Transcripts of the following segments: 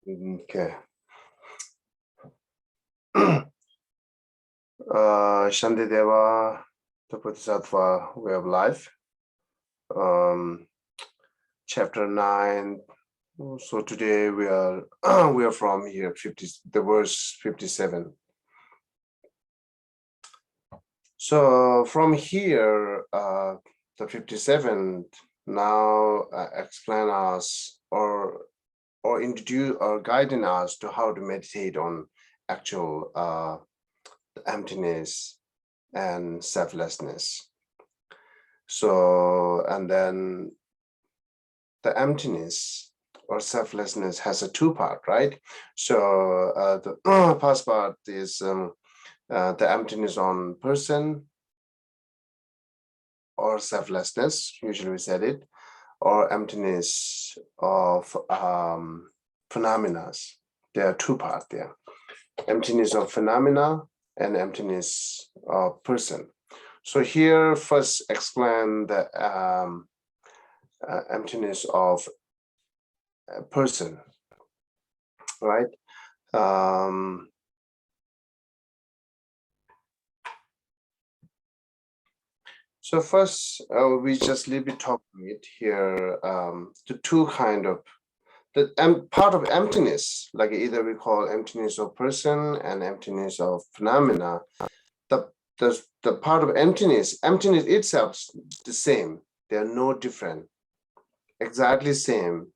Okay. Shantideva, the Bodhisattva way of life. Chapter 9. So today we are from here, the verse 57. So from here, the 57 now explain us or introduce or guiding us to how to meditate on actual emptiness and selflessness. So, and then the emptiness or selflessness has a two-part, right? So the first part is the emptiness on person or selflessness, usually we said it, or emptiness of phenomena. There are two parts there. Emptiness of phenomena and emptiness of person. So here first explain the emptiness of a person, right? So first we just a little bit talk it here, the two kind of the part of emptiness, like either we call emptiness of person and emptiness of phenomena. The part of emptiness itself is the same. They are no different, exactly same.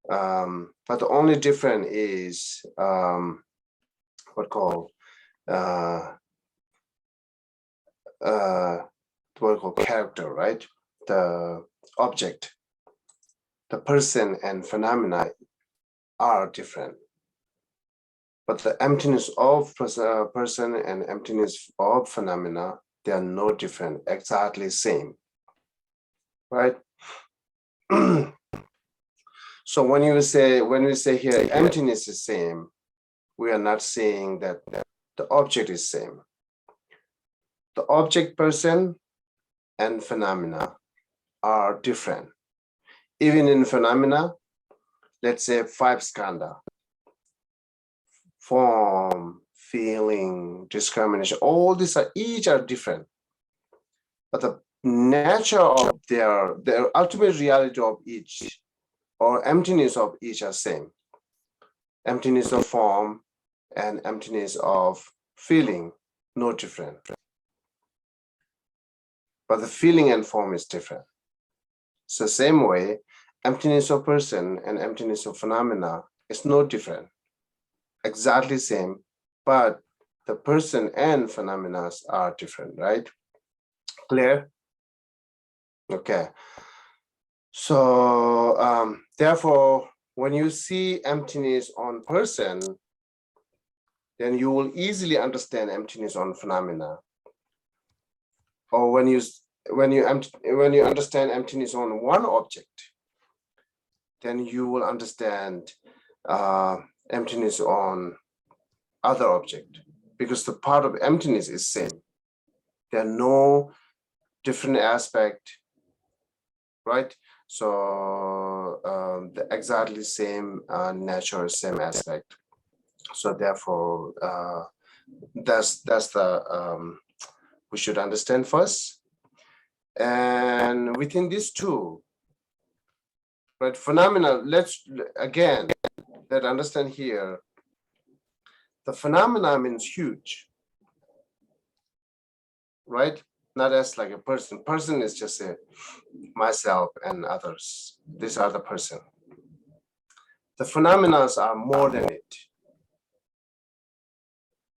But the only difference is what called character, right? The object, the person and phenomena are different. But the emptiness of person and emptiness of phenomena, they are no different, exactly same, right? So when we say here emptiness is same, we are not saying that the object is same. The object, person, and phenomena are different. Even in phenomena, let's say 5 skandha, form, feeling, discrimination, all these are each are different. But the nature of their ultimate reality of each or emptiness of each are same. Emptiness of form and emptiness of feeling, no different. But the feeling and form is different. So same way, emptiness of person and emptiness of phenomena is no different. Exactly same, but the person and phenomena are different, right? Clear? Okay. So therefore, when you see emptiness on person, then you will easily understand emptiness on phenomena. Or when you understand emptiness on one object, then you will understand emptiness on other object, because the part of emptiness is same. There are no different aspect, right? So the exactly same nature, same aspect. So therefore, that's the we should understand first. And within these two, but phenomena, let's understand here. The phenomena means huge, right? Not as like a person. Person is just myself and others. These are the person. The phenomena are more than it.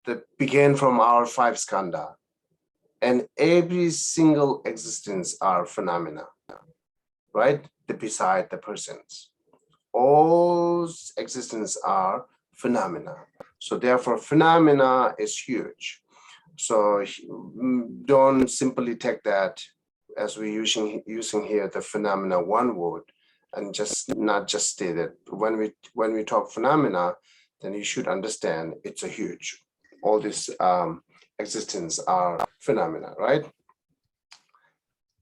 They begin from our 5 skandha. And every single existence are phenomena, right? Beside the persons. All existence are phenomena. So therefore, phenomena is huge. So don't simply take that as we're using here the phenomena one word, and not just state it. When we talk phenomena, then you should understand it's a huge. All this existence are phenomena, right?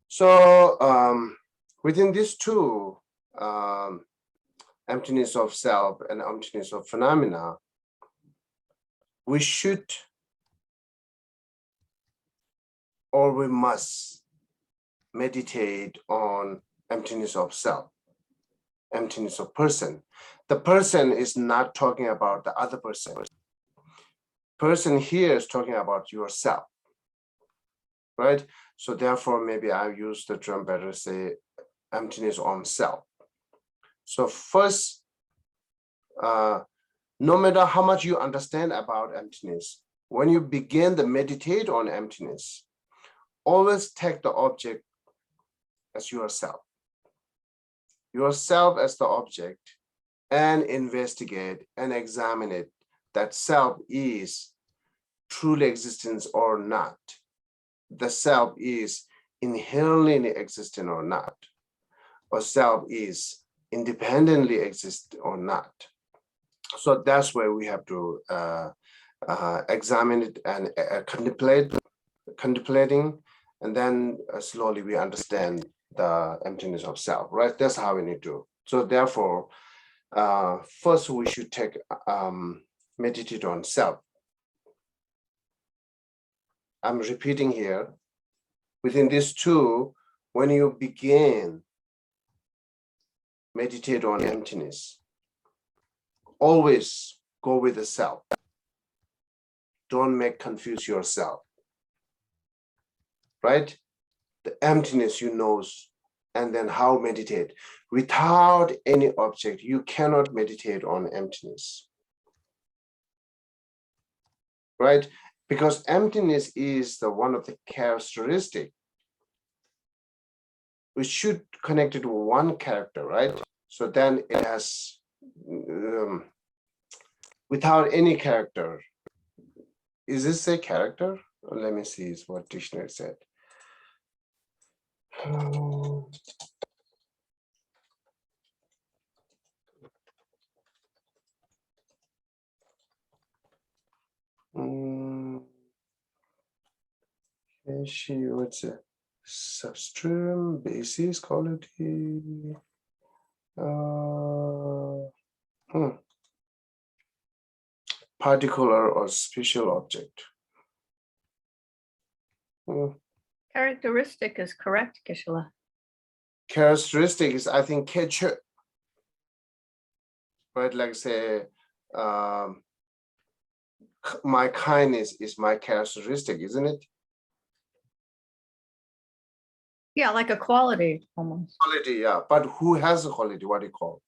So within these two, emptiness of self and emptiness of phenomena, we should or we must meditate on emptiness of self, emptiness of person. The person is not talking about the other person. Person here is talking about yourself, right? So therefore, maybe I use the term better, say emptiness on self. So first, no matter how much you understand about emptiness, when you begin to meditate on emptiness, always take the object as yourself as the object, and investigate and examine it, that self is truly existence or not. The self is inherently existent or not, or self is independently exist or not. So that's where we have to examine it and contemplating, and then slowly we understand the emptiness of self, right? That's how we need to. So therefore, first we should take meditate on self. I'm repeating here. Within these two, when you begin meditate on emptiness, always go with the self. Don't confuse yourself, right? The emptiness you know, and then how meditate. Without any object, you cannot meditate on emptiness, right? Because emptiness is the one of the characteristic. We should connect it to one character, right? So then it has, without any character. Is this a character? Let me see what dictionary said. Geshe, what's a substrate basis quality? Particular or special object. Characteristic is correct, Geshe. Characteristic is, I think, Geshe. Right, like say, my kindness is my characteristic, isn't it? Yeah, like a quality almost. Quality, yeah. But who has a quality? What do you call?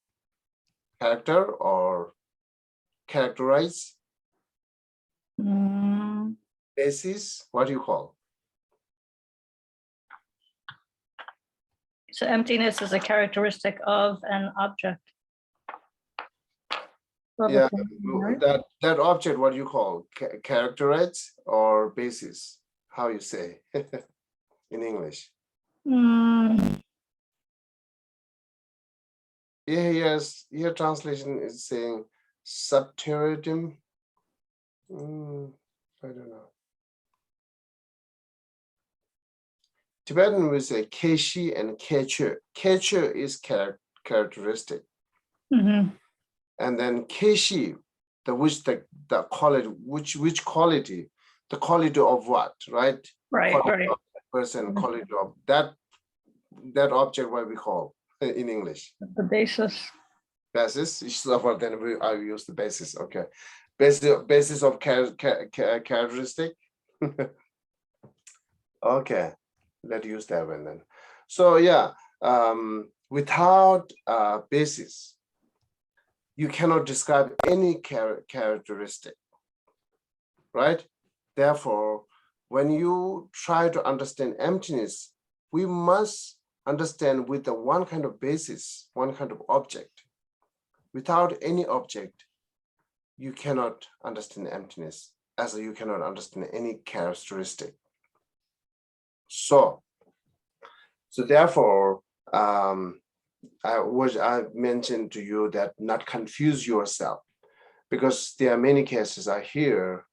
Character or characterize? Basis, what do you call? So emptiness is a characteristic of an object. Yeah, that object, what do you call? Characterize or basis? How you say in English? Yeah, yes, here translation is saying subterranean. I don't know. Tibetan will say Geshe and Geshe. Geshe is characteristic. And then Geshe, the quality, which quality? The quality of what, right? Right, quality right. Of person, quality of that object, what we call in English. The basis. Basis. So then I use the basis. Okay, basis of characteristic. Okay, let's use that one then. So yeah, without basis, you cannot describe any characteristic, right? Therefore, when you try to understand emptiness, we must understand with the one kind of basis, one kind of object. Without any object, you cannot understand emptiness, as you cannot understand any characteristic. So therefore, I mentioned to you that not confuse yourself, because there are many cases I hear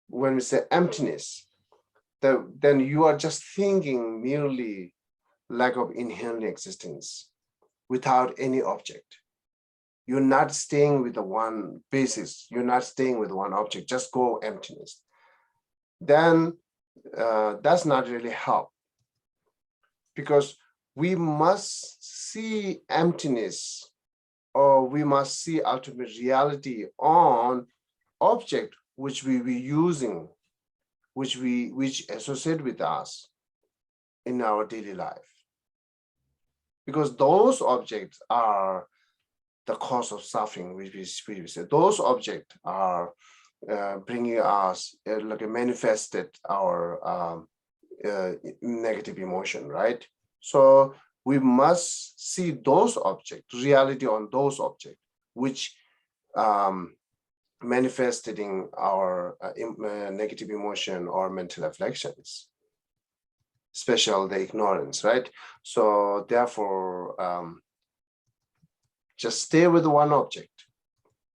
when we say emptiness, then you are just thinking merely lack of inherent existence. without any object. You're not staying with the one basis. You're not staying with one object. Just go emptiness. Then that's not really help, because we must see emptiness, or we must see ultimate reality on object which we be using, which associate with us in our daily life. Because those objects are the cause of suffering, which we say. Those objects are bringing us, like manifested our negative emotion, right? So we must see those objects, reality on those objects, which manifested in our negative emotion or mental afflictions, especially the ignorance, right? So therefore, just stay with one object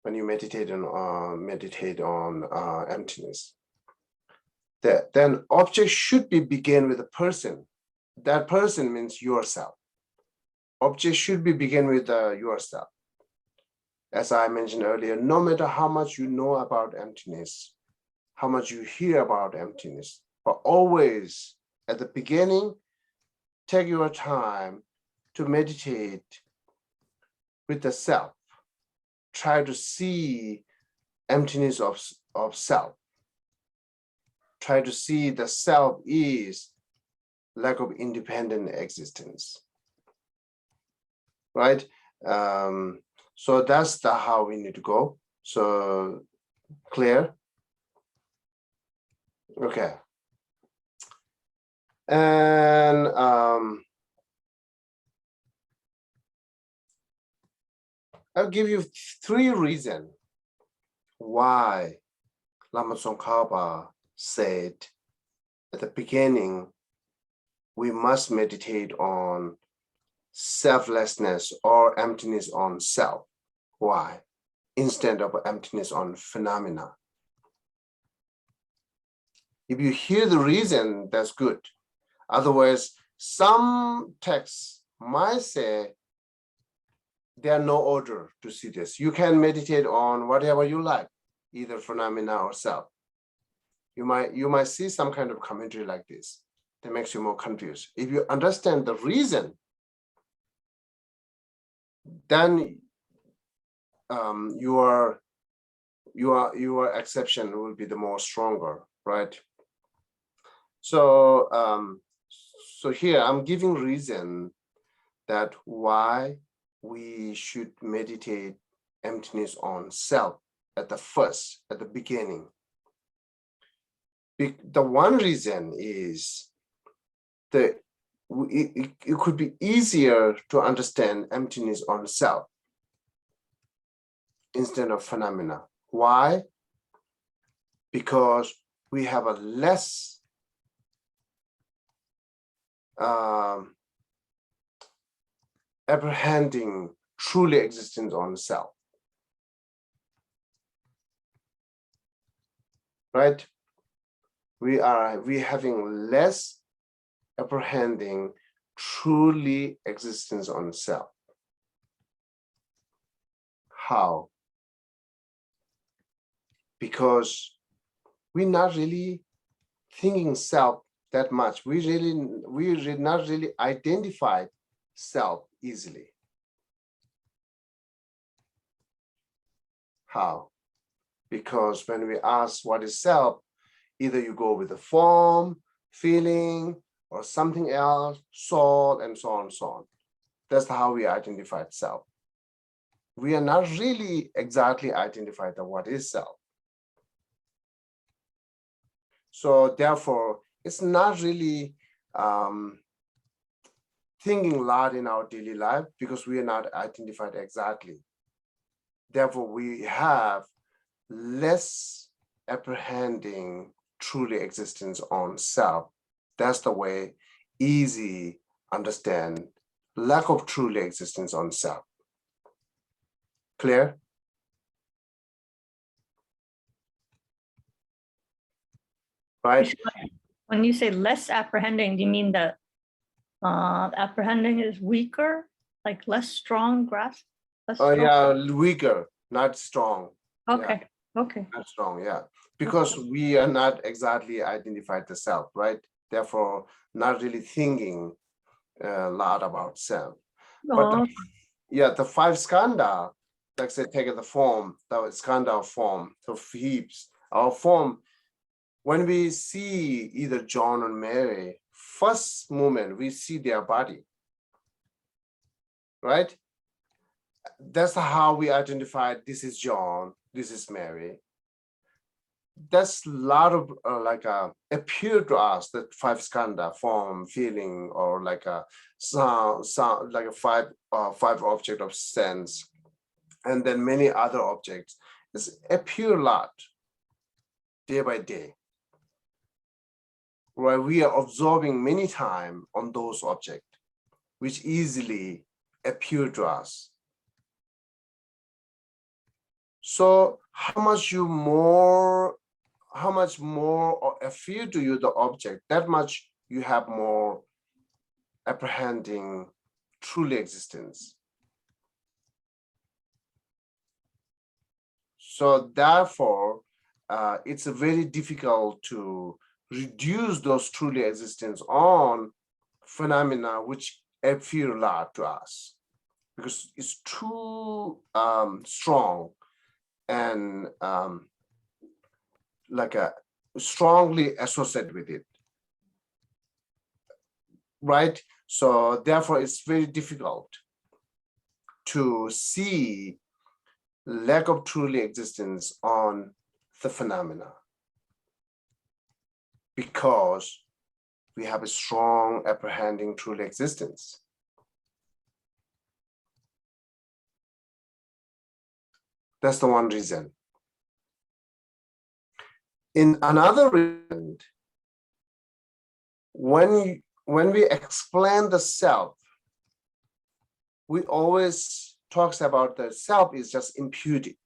when you meditate on emptiness. Then object should begin with a person. That person means yourself. Object should begin with yourself. As I mentioned earlier, no matter how much you know about emptiness, how much you hear about emptiness, but always at the beginning, take your time to meditate with the self. Try to see emptiness of self. Try to see the self is lack of independent existence, right? So that's how we need to go. So clear? Okay. And I'll give you 3 reasons why Lama Tsongkhapa said at the beginning, we must meditate on selflessness or emptiness on self. Why? Instead of emptiness on phenomena. If you hear the reason, that's good. Otherwise, some texts might say there are no order to see this. You can meditate on whatever you like, either phenomena or self. You might see some kind of commentary like this that makes you more confused. If you understand the reason, then your exception will be the more stronger, right? So so here I'm giving reason that why we should meditate emptiness on self at the beginning. The one reason is that it could be easier to understand emptiness on self instead of phenomena. Why? Because we have a less apprehending truly existence on self, right? We having less apprehending truly existence on self. How? Because we're not really thinking self that much. We not really identify self easily. How? Because when we ask what is self, either you go with the form, feeling, or something else, soul, and so on and so on. That's how we identify self. We are not really exactly identified what is self. So therefore, it's not really thinking a lot in our daily life because we are not identified exactly. Therefore, we have less apprehending truly existence on self. That's the way easy understand lack of truly existence on self. Clear? Right? When you say less apprehending, do you mean that apprehending is weaker like less strong grasp? Less Oh strong? yeah, weaker, not strong. Okay, okay. Not strong, yeah. Because we are not exactly identified the self, right? Therefore, not really thinking a lot about self. But Oh, the five skandha, like say, take the form, the skandha of form, the heaps, our form. When we see either John or Mary, first moment we see their body, right? That's how we identify this is John, this is Mary. That's a lot of appear to us that five skandha, form, feeling, or like a sound, like a five object of sense, and then many other objects. It's appear a lot day by day, right? We are observing many times on those objects, which easily appear to us. So how much more or appear to you the object, that much you have more apprehending truly existence. So therefore, it's very difficult to reduce those truly existence on phenomena which appear a lot to us, because it's too strong and strongly associated with it, right? So therefore, it's very difficult to see lack of truly existence on the phenomena, because we have a strong apprehending truly existence. That's the one reason. In another reason, when we explain the self, we always talks about the self is just imputed.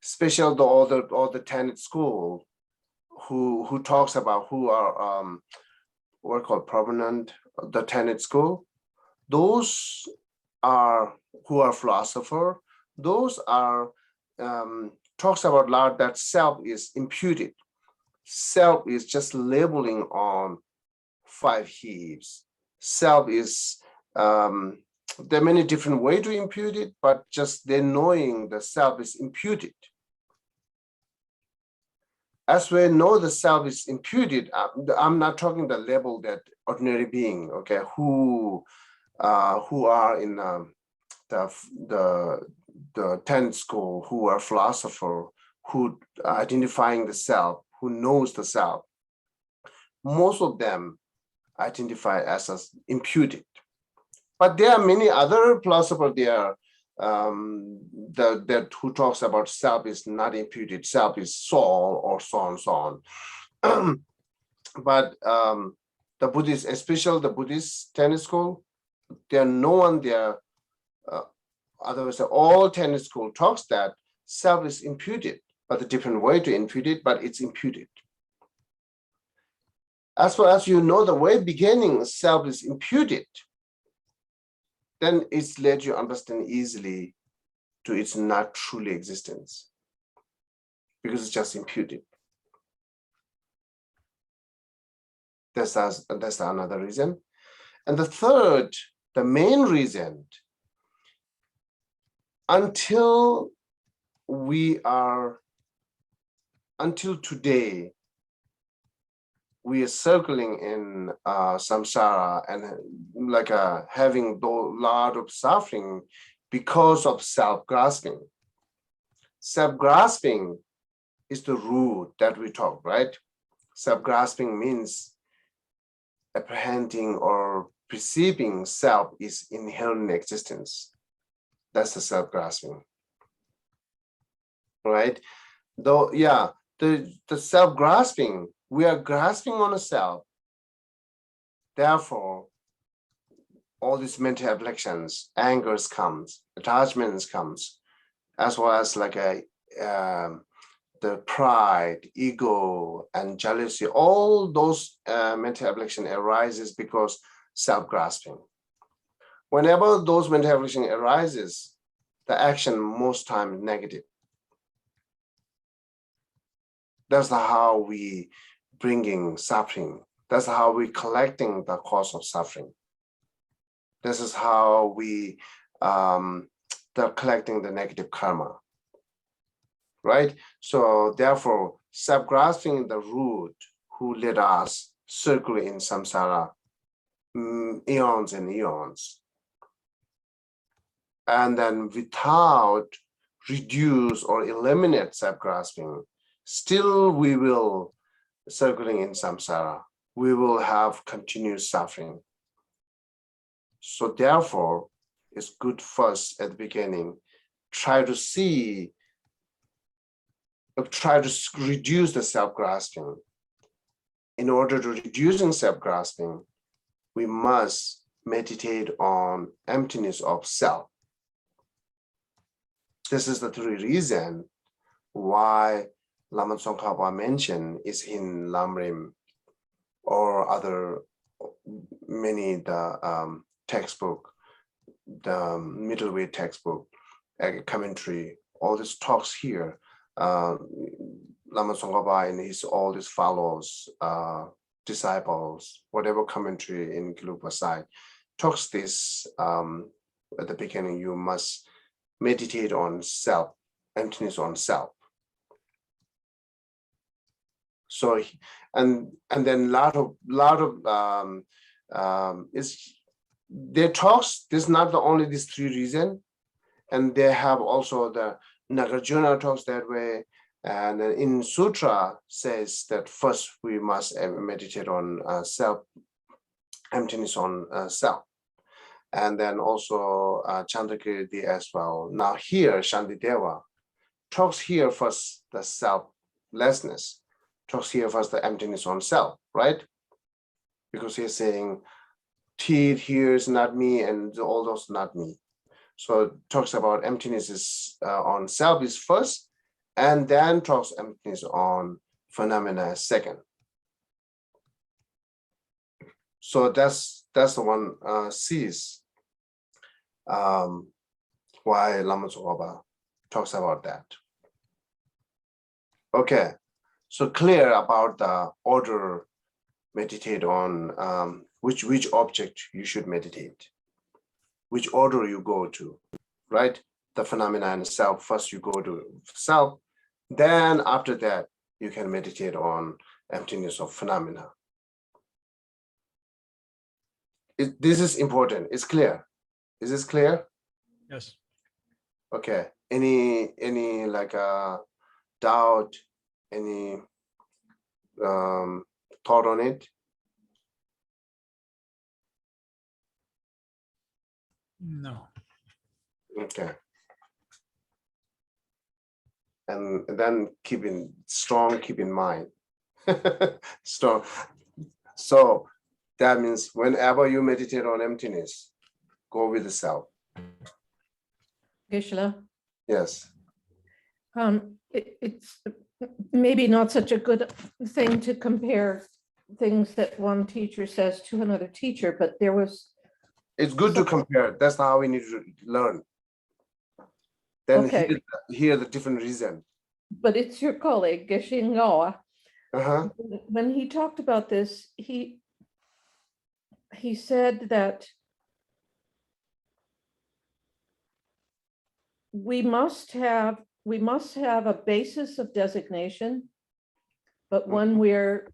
Especially all the tenet school who talks about who are what are called prominent, the tenet school. Those are who are philosopher. Those are talks about a lot that self is imputed. Self is just labeling on five heaps. Self is there are many different ways to impute it, but just they're knowing the self is imputed. As we know the self is imputed, I'm not talking the label that ordinary being, okay, who are in the tenet school, who are philosopher, who are identifying the self, who knows the self. Most of them identify as imputed. But there are many other philosophers there that who talks about self is not imputed, self is soul, or so on, so on. But the Buddhist, especially the Buddhist tenet school, there are no one there. Otherwise, all tenet school talks that self is imputed, but a different way to impute it, but it's imputed. As far as you know the way beginning self is imputed, then it's let you understand easily to its not truly existence, because it's just imputed. That's another reason. And the third, the main reason, until today, we are circling in samsara and having a lot of suffering because of self-grasping. Self-grasping is the root that we talk, right? Self-grasping means apprehending or perceiving self is inherent in existence. That's the self-grasping, right? Though, yeah, the self-grasping, we are grasping on a self. Therefore, all these mental afflictions, angers comes, attachments comes, as well as the pride, ego, and jealousy. All those mental affliction arises because self-grasping. Whenever those mental affliction arises, the action most time negative. That's how we bringing suffering. That's how we collecting the cause of suffering. This is how we collecting the negative karma, right? So therefore, self-grasping the root who led us circle in samsara eons and eons. And then without reduce or eliminate self-grasping, still we will circling in samsara. We will have continuous suffering. So therefore, it's good first at the beginning, try to reduce the self-grasping. In order to reducing self-grasping, we must meditate on emptiness of self. This is the three reasons why Lama Tsongkhapa mentioned is in Lamrim or other many the textbook, the middleweight textbook, commentary, all these talks here. Lama Tsongkhapa and his all these follows, disciples, whatever commentary in Gelugpa side talks this at the beginning. You must meditate on self, emptiness on self. So and then lot of is their talks. This is not the only these three reasons, and they have also the Nagarjuna talks that way. And in Sutra says that first we must meditate on self, emptiness on self. And then also Chandrakirti as well. Now here, Shantideva talks here first the selflessness, talks here first the emptiness on self, right? Because he's saying, teeth here is not me and all those not me. So talks about emptiness is on self is first, and then talks emptiness on phenomena as second. So that's the one sees why Lama Tsongkhapa talks about that. Okay, so clear about the order, meditate on which object you should meditate, which order you go to, right? The phenomena and self, first you go to self, then after that you can meditate on emptiness of phenomena. This is important. It's clear. Is this clear? Yes. Okay. Any like doubt? Any thought on it? No. Okay. And then keep in mind. Strong. So that means whenever you meditate on emptiness, go with the self. Geshe, Yes. it's maybe not such a good thing to compare things that one teacher says to another teacher, but there was. It's good to compare. That's how we need to learn. Then Okay. hear the different reason. But it's your colleague, Geshe Ngawa. Uh-huh. When he talked about this, he said that we must have a basis of designation, but when we're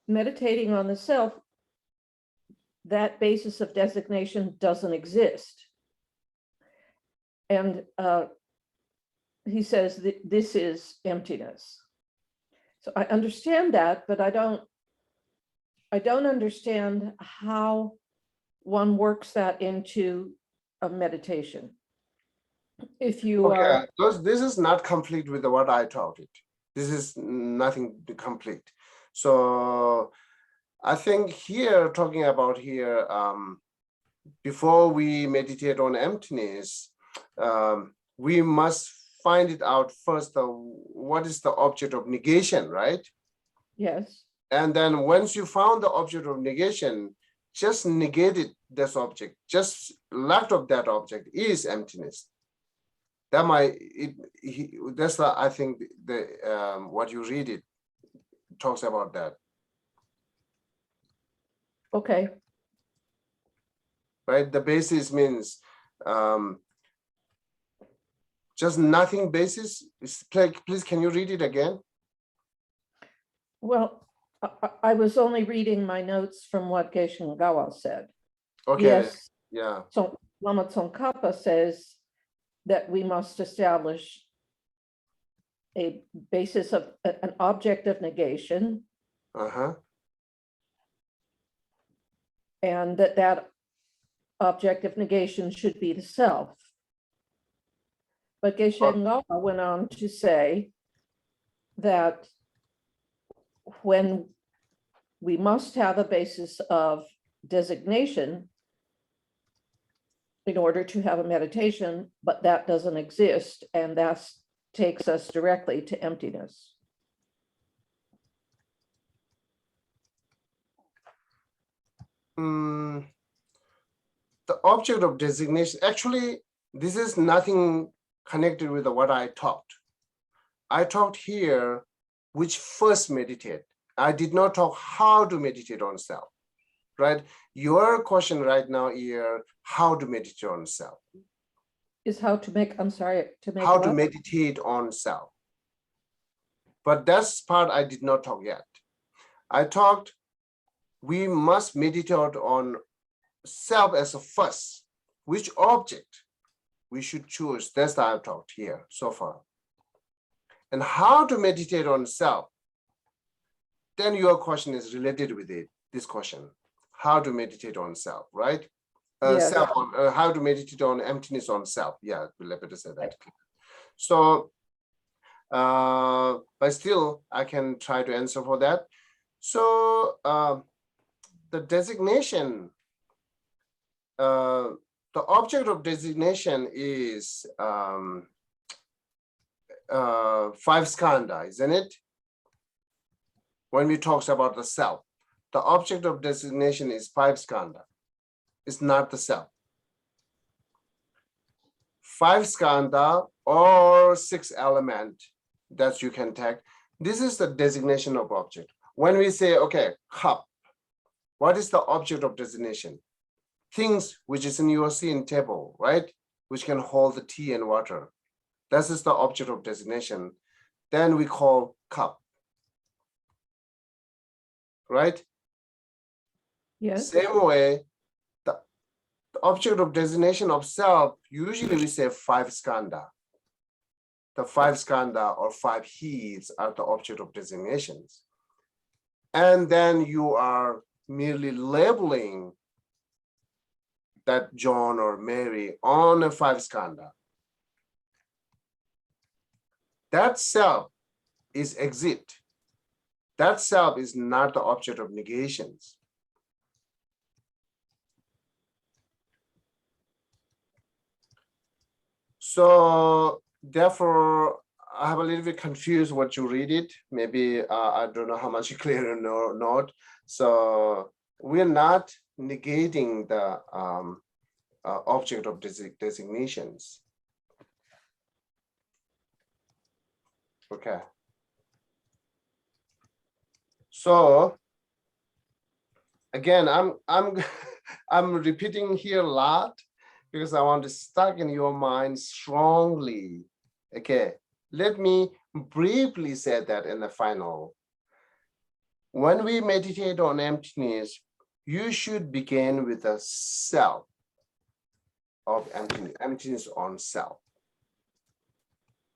meditating on the self, that basis of designation doesn't exist. And he says that this is emptiness. So I understand that, but I don't understand how one works that into a meditation. If you are this is not conflict with what I taught it. This is nothing to complete. So I think here talking about here before we meditate on emptiness, we must find it out first. What is the object of negation, right? Yes. And then once you found the object of negation, just negated this object, just lack of that object is emptiness. That might, that's the, I think the what you read it talks about that, Okay, right? The basis means just nothing basis. Please, can you read it again? well, I was only reading my notes from what Geshe said. Okay, Yes, yeah. so Lama Tsongkhapa says that we must establish a basis of an object of negation, Uh-huh. and that object of negation should be the self. But Geshe went on to say that when we must have a basis of designation in order to have a meditation, but that doesn't exist, and that takes us directly to emptiness. The object of designation, actually, this is nothing connected with what I talked. I talked here which first meditate. I did not talk how to meditate on self, right? Your question right now here, how to meditate on self. Is how to make, I'm sorry, to make How what? to meditate on self. But that's part I did not talk yet. I talked, we must meditate on self as a first. Which object we should choose? That's what I've talked here so far. And how to meditate on self, then your question is related with it, this question. How to meditate on self, right? Yes. Self on, how to meditate on emptiness on self. Yeah, we'll better say that. So, but still, I can try to answer for that. So, the designation, the object of designation is 5 skandha, isn't it? When we talk about the self, the object of designation is 5 skandha. It's not the self. 5 skandha or 6 element that you can take. This is the designation of object. When we say, okay, cup, what is the object of designation? Things which is in your seeing table, right? Which can hold the tea and water. This is the object of designation. Then we call cup, right? Yes. Same way, the object of designation of self, usually we say 5 skandha. The 5 skandha or 5 heats are the object of designations. And then you are merely labeling that John or Mary on a 5 skandha. That self is exit. That self is not the object of negations. So therefore, I have a little bit confused what you read it. Maybe I don't know how much you clear or not. So we're not negating the object of designations. Okay. So again, I'm repeating here a lot because I want to stuck in your mind strongly. Okay, let me briefly say that in the final. When we meditate on emptiness, you should begin with the self of emptiness on self.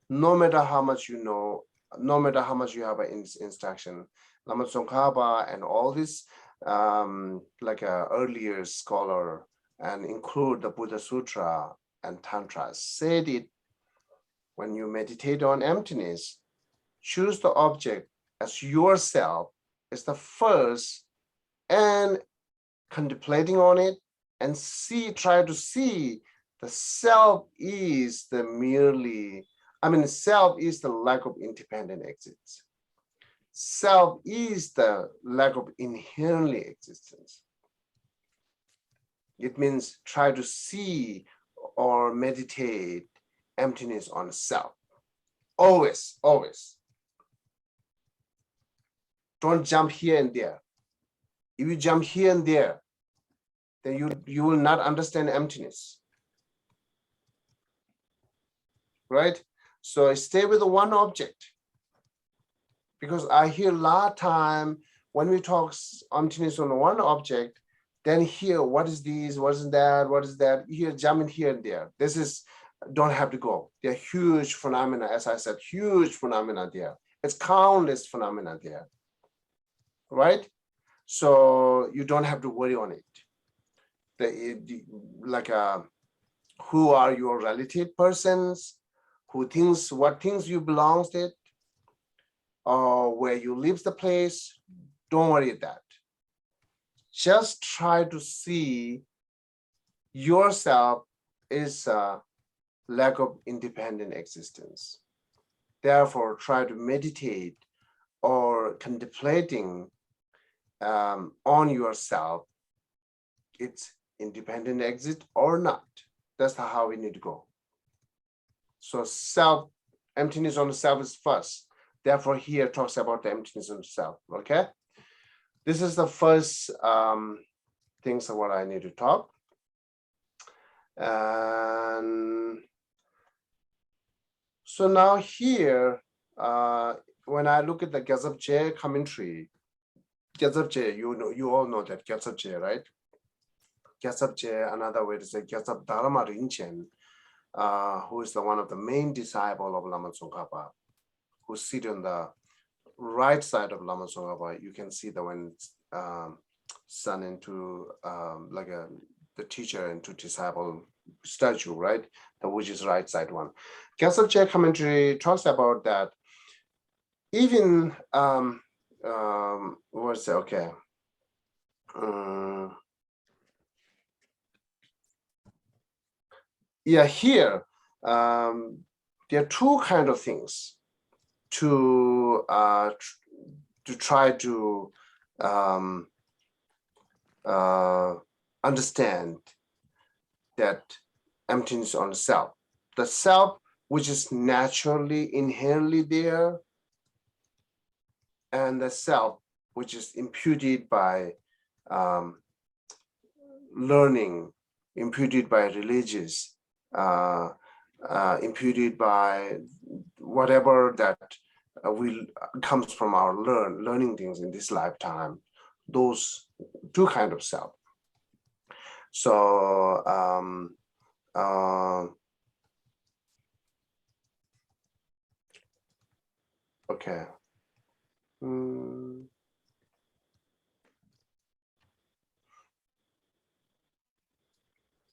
No matter how much you know, no matter how much you have an instruction, Lama Tsongkhapa and all this, like an earlier scholar, and include the Buddha Sutra and Tantra, said it, when you meditate on emptiness, choose the object as yourself is the first, and contemplating on it and try to see the self is the merely, self is the lack of independent existence. Self is the lack of inherently existence. It means try to see or meditate emptiness on self. Always, always. Don't jump here and there. If you jump here and there, then you will not understand emptiness. Right? So stay with the one object. Because I hear a lot of time when we talk emptiness on one object, then here, what is this, what is that, what is that? Here, jumping here and there. This is, don't have to go. They're huge phenomena, as I said, huge phenomena there. It's countless phenomena there, right? So you don't have to worry on it. Who are your related persons, what things you belong to it, or where you live the place, don't worry that. Just try to see yourself is a lack of independent existence. Therefore, try to meditate or contemplating on yourself. It's independent exist or not. That's how we need to go. So self, emptiness on the self is first. Therefore, here talks about the emptiness on the self. Okay. This is the first things of what I need to talk. And so now here, when I look at the Geshe commentary, Geshe, you all know that Geshe, right? Geshe, another way to say Geshe Dharma Rinchen, who is one of the main disciple of Lama Tsongkhapa, who sit on the right side of Lama Tsongkhapa. You can see the one son into the teacher into disciple statue, right? Which is right side one. Geshe commentary talks about that. Even what's it? Okay. Yeah, here there are two kind of things to try to understand that emptiness on the self. The self, which is naturally, inherently there, and the self, which is imputed by learning, imputed by religious, imputed by whatever that comes from our learning things in this lifetime. Those two kind of self. So okay.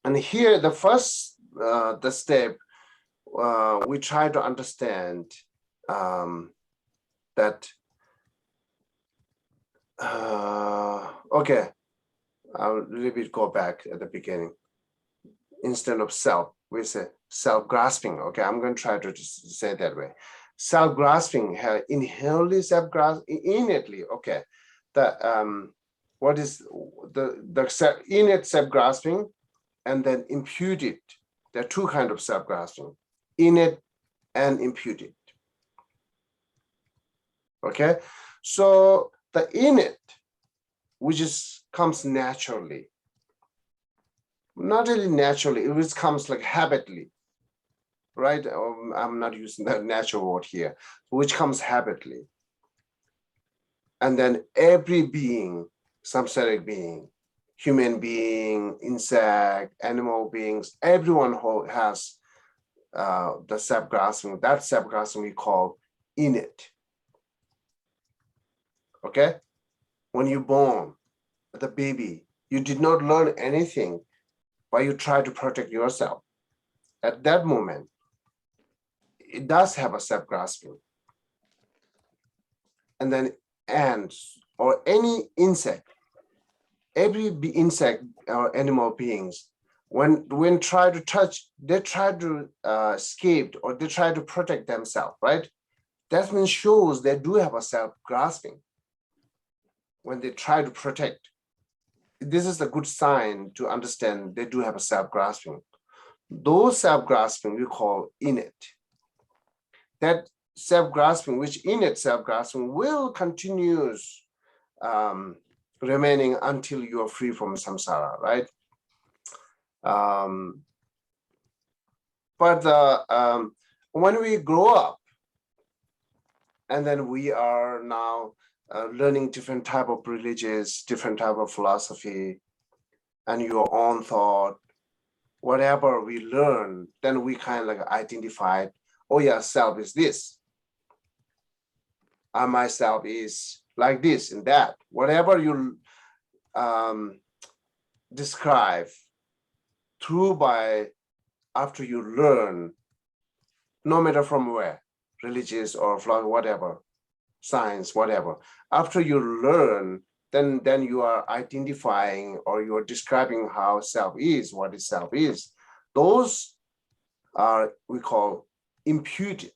And here, the first the step, we try to understand that. Okay, I'll a little bit go back at the beginning. Instead of self, we say self-grasping. Okay, I'm going to try to say it that way. Self-grasping, inherently self-grasping, innately. Okay, what is the innate self-grasping, and then imputed. There are two kinds of self-grasping: innate and imputed. Okay, so the innate, which comes naturally, not really naturally, it comes like habitually, right? I'm not using that natural word here, which comes habitually. And then every being, samsaric being, human being, insect, animal beings, everyone who has the self-grasping, that self-grasping we call innate. Okay? When you're born, the baby, you did not learn anything, but you try to protect yourself. At that moment, it does have a self-grasping. And then ants or any insect, every insect or animal beings, when try to touch, they try to escape or they try to protect themselves, right? That means shows they do have a self-grasping when they try to protect. this is a good sign to understand they do have a self-grasping. Those self-grasping we call innate. That self-grasping, which innate self-grasping will continue remaining until you are free from samsara, right? But when we grow up, and then we are now learning different type of religions, different type of philosophy, and your own thought, whatever we learn, then we kind of like identify, oh yeah, self is this. I myself is like this and that. Whatever you describe through by after you learn, no matter from where, religious or philosophy, whatever, science, whatever. After you learn, then you are identifying or you are describing how self is, what is self is. Those are we call imputed.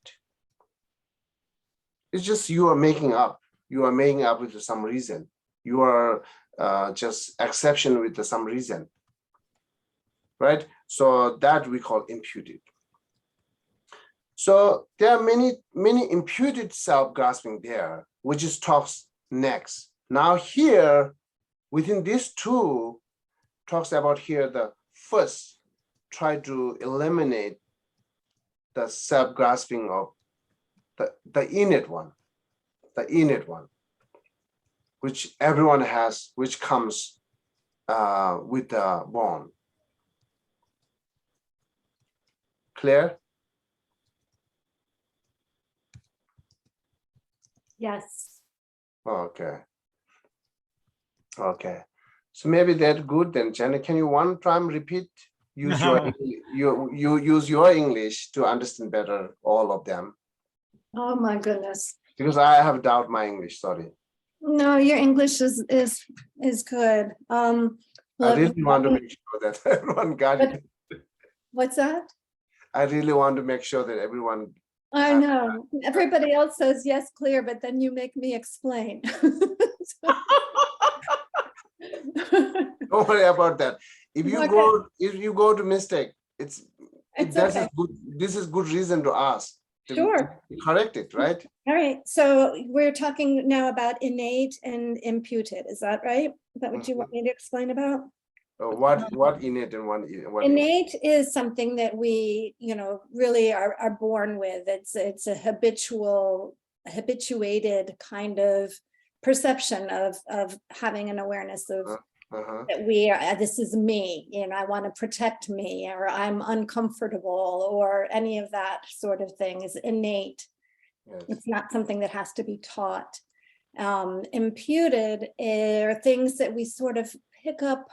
It's just you are making up. You are making up with some reason. You are just exception with some reason, right? So that we call imputed. So there are many imputed self-grasping there, which is talks next. Now here, within these two, talks about here the first, try to eliminate the self-grasping of the innate one, which everyone has, which comes with the born. Clear? Yes. Okay. Okay. So maybe that's good then, Jenny. Can you one time repeat? Use No. you use your English to understand better all of them. Oh my goodness. Because I have doubt my English, sorry. No, your English is good. I really want to make sure that everyone got it. What's that? I really want to make sure that everyone. I know. Everybody else says yes, clear, but then you make me explain. Don't worry about that. If you Okay. go to mistake, It's that's okay. good. This is good reason to ask. Sure. To correct it, right? All right. So we're talking now about innate and imputed. Is that right? Is that what you want me to explain about? What innate and what Innate is something that we, really are born with. It's a habituated kind of perception of having an awareness of that we are, this is me, I want to protect me, or I'm uncomfortable, or any of that sort of thing is innate. Yes. It's not something that has to be taught. Imputed are things that we sort of pick up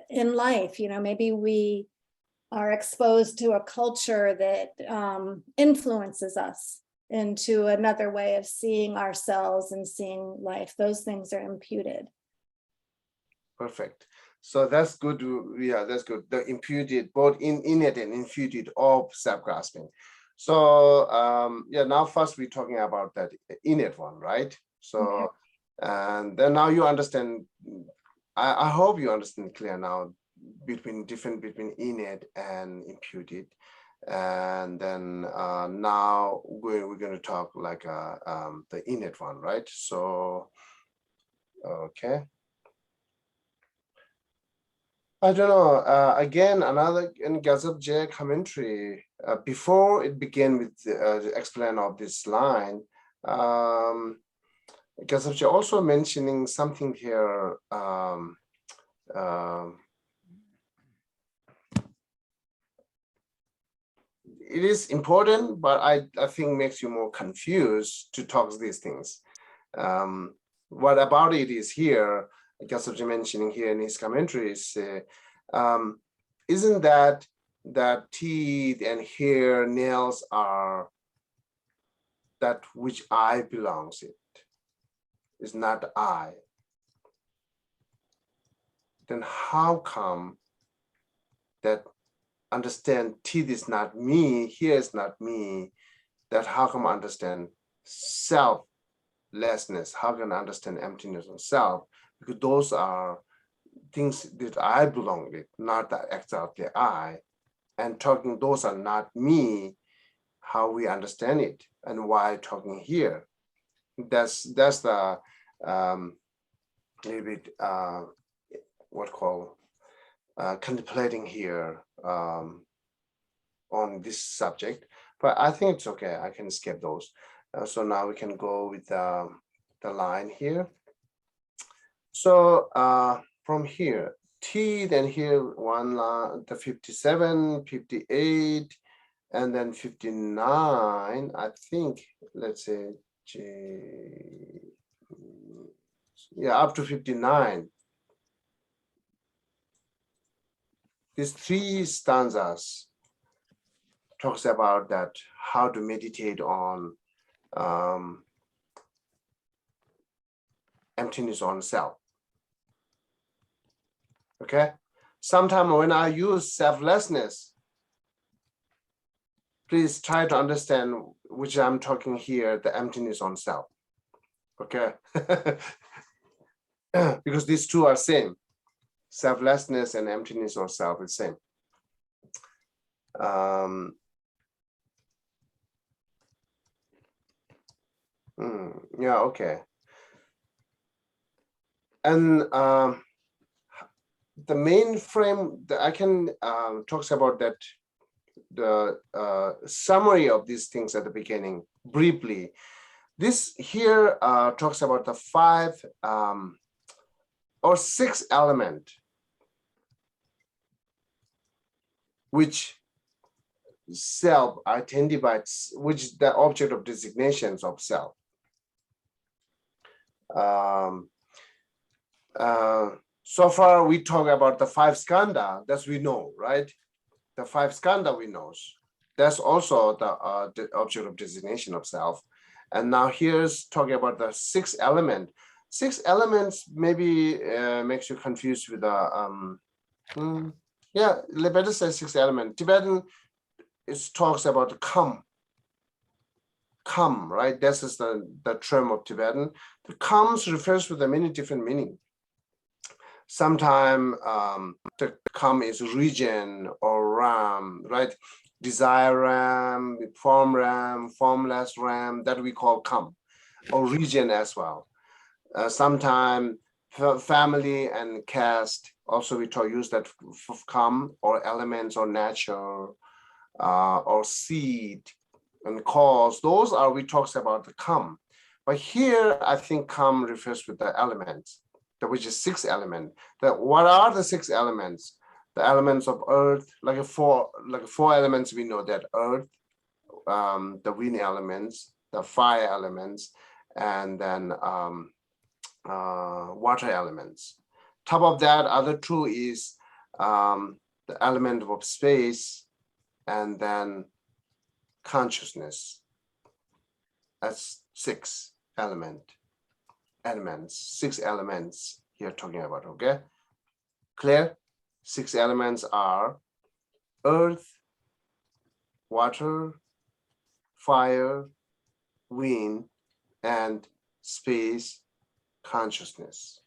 in life. Maybe we are exposed to a culture that influences us into another way of seeing ourselves and seeing life. Those things are imputed. Perfect. So that's good. Yeah, that's good. The imputed, both innate and imputed of self-grasping. So yeah, now first we're talking about that innate one, right? So Okay. and then now you understand. I hope you understand clear now between innate and imputed. And then now we're going to talk like the innate one, right? So okay. I don't know. Again, another in Geshe commentary, before it began with the explanation of this line, Geshe also mentioning something here. It is important, but I think makes you more confused to talk these things. What about it is here, Geshe mentioning here in his commentaries, isn't that teeth and hair, nails are that which I belongs it, is not I. Then how come that understand teeth is not me, hair is not me, that how come I understand selflessness, how can I understand emptiness and self? Because those are things that I belong with, not that exactly I, and talking, those are not me, how we understand it and why talking here. That's the little bit what call contemplating here on this subject, but I think it's okay. I can skip those. So now we can go with the line here. So from here, T, then here one line, the 57, 58, and then 59, I think, let's say J, yeah, up to 59. These three stanzas talks about that, how to meditate on emptiness on self. Okay, sometimes when I use selflessness, please try to understand which I'm talking here, the emptiness on self. Okay, because these two are same. Selflessness and emptiness of self is same. Yeah, okay. And the main frame that I can talks about that, the summary of these things at the beginning briefly. This here talks about the 5 or 6 element which self identifies, which the object of designations of self. So far we talk about the 5 skandha, that's we know, right? The 5 skandha we know. That's also the object of designation of self. And now here's talking about the 6 element. 6 elements maybe makes you confused with the yeah, better say 6 element. Tibetan it talks about come, right? This is the term of Tibetan. The comes refers to the many different meaning. Sometimes the come is region or ram, right? Desire ram, form ram, formless ram, that we call come, or region as well. Sometimes family and caste, also we use that come, or elements or nature, or seed and cause. Those are, we talks about the come. But here, I think come refers to the elements, which is 6 elements. What are the 6 elements? The elements of earth, like 4 elements we know, that earth, the wind elements, the fire elements, and then water elements. Top of that, other 2 is the element of space, and then consciousness. That's 6 elements, 6 elements here talking about, okay? Clear? 6 elements are earth, water, fire, wind, and space, consciousness.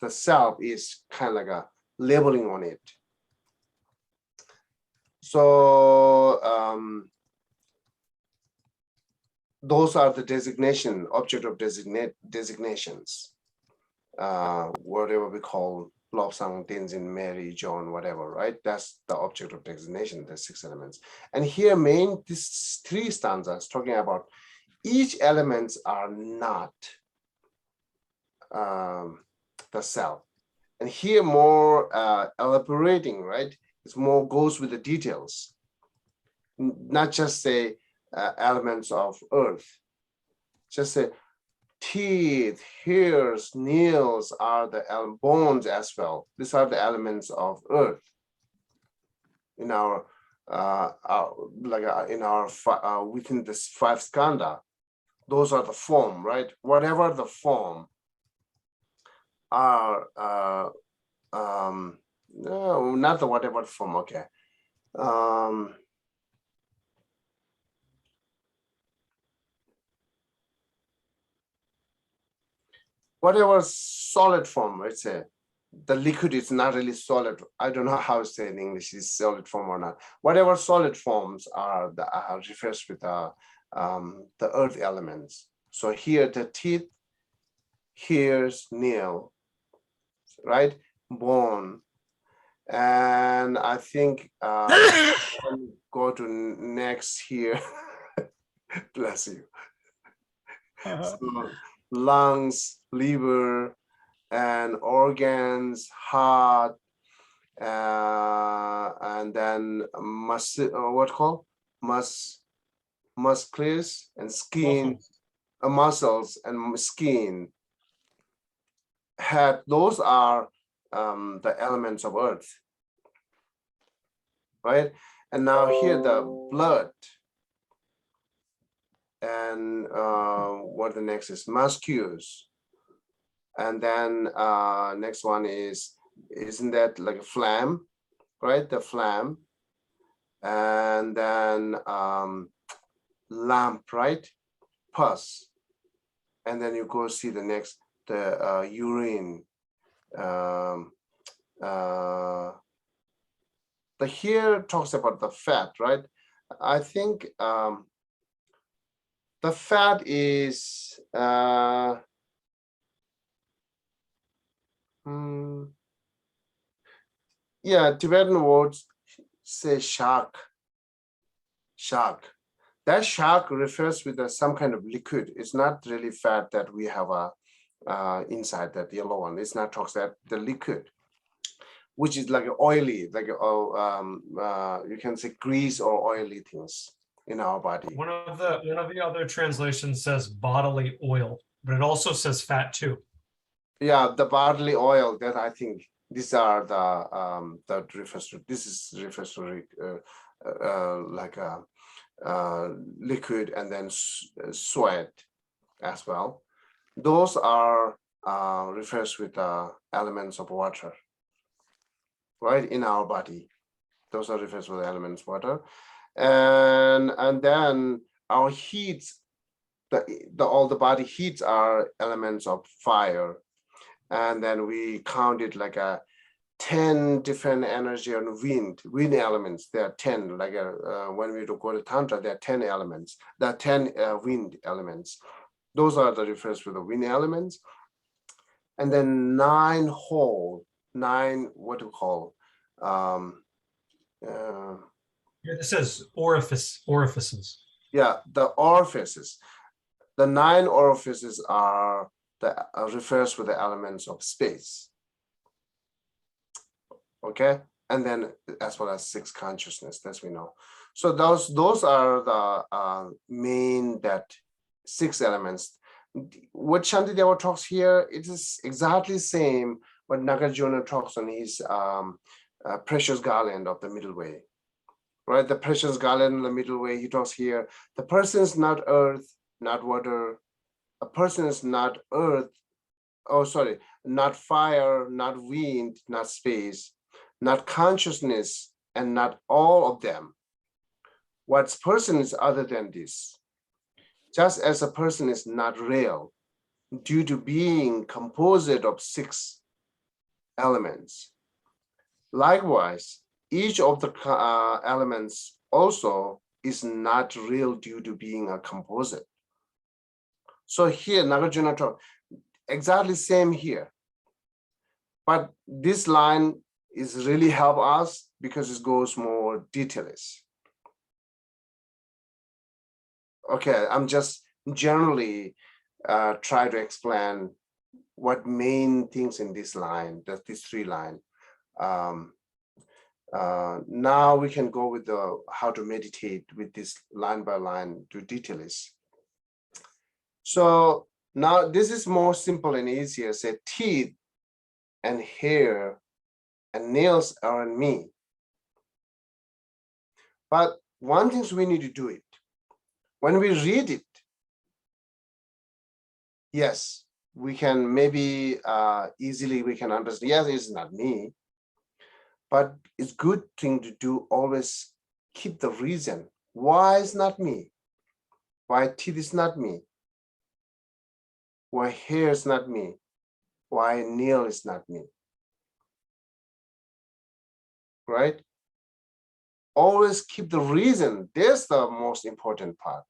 The self is kind of like a labeling on it. So those are the designation, object of designations, whatever we call Lobsang, Tenzin, Mary, John, whatever, right? That's the object of designation, the 6 elements. And here these 3 stanzas talking about each elements are not the self. And here more elaborating, right? It's more goes with the details, not just say elements of earth. Just say teeth, hairs, nails are the bones as well. These are the elements of earth. In our within this 5 skandha, those are the form, right? Whatever the form are no, not the whatever form, okay. whatever solid form, let's say, the liquid is not really solid. I don't know how to say in English, is solid form or not. Whatever solid forms are the refers with the earth elements. So here the teeth, here's nail, right? Bone. And I think go to next here. Bless you. So lungs, liver, and organs, heart, and then muscles and skin, muscles and skin, head. Those are the elements of earth, right? And now here the blood, and what the next is muscles, and then next one is, isn't that like a phlegm, right? The phlegm, and then lamp, right? Pus, and then you go see the next, the urine. The here talks about the fat, right? I think the fat is yeah, Tibetan words say shark. That shark refers with some kind of liquid. It's not really fat that we have inside that yellow one. It's not talks that the liquid, which is like oily, like you can say grease or oily things in our body. One of the other translations says bodily oil, but it also says fat too. Yeah, the bodily oil, that I think these are the that refers to, this is refers to like a liquid, and then sweat as well. Those are refers with elements of water, right, in our body. Those are refers with elements water, and then our heats, all the body heats are elements of fire, and then we count it like a 10 different energy on wind elements. There are 10, like when we go to Tantra, there are 10 elements. There are 10 wind elements. Those are the refers to the wind elements. And then 9 whole, 9, what do you call? Here it says orifices. Yeah, the orifices. The 9 orifices are the refers to the elements of space. Okay, and then as well as 6 consciousness, as we know. So those are the main, that 6 elements. What Shantideva talks here, it is exactly the same what Nagarjuna talks on his precious garland of the middle way, right? The precious garland in the middle way, he talks here, the person is not earth, not water. A person is not earth, not fire, not wind, not space, not consciousness, and not all of them. What person is other than this? Just as a person is not real due to being composed of 6 elements. Likewise, each of the elements also is not real due to being a composite. So here, Nagarjuna talk exactly same here. But this line is really help us because it goes more details. Okay, I'm just generally try to explain what main things in this line, that these 3 line. Now we can go with the how to meditate with this line by line to details. So now this is more simple and easier. Say teeth and hair and nails are in me. But one thing we need to do it. When we read it, yes, we can maybe easily we can understand, yes, it's not me. But it's good thing to do, always keep the reason. Why it's not me? Why teeth is not me? Why hair is not me? why Neil is not me. Right? Always keep the reason. That's the most important part.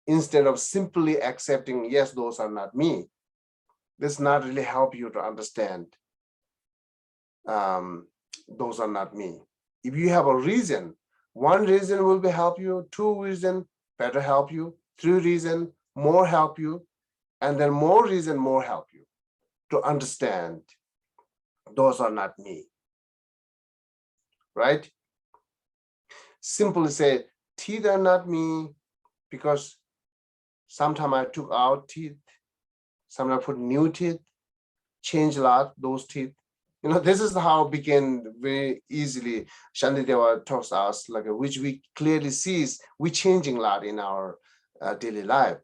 Instead of simply accepting, yes, those are not me. This not really help you to understand those are not me. If you have a reason, one reason will be help you, two reason better help you, three reason more help you, and then more reason more help you to understand those are not me. Right? Simply say, teeth are not me because sometimes I took out teeth, sometimes I put new teeth, change a lot, those teeth. You know, this is how it began very easily. Shantideva talks us, like which we clearly sees, we changing a lot in our daily life.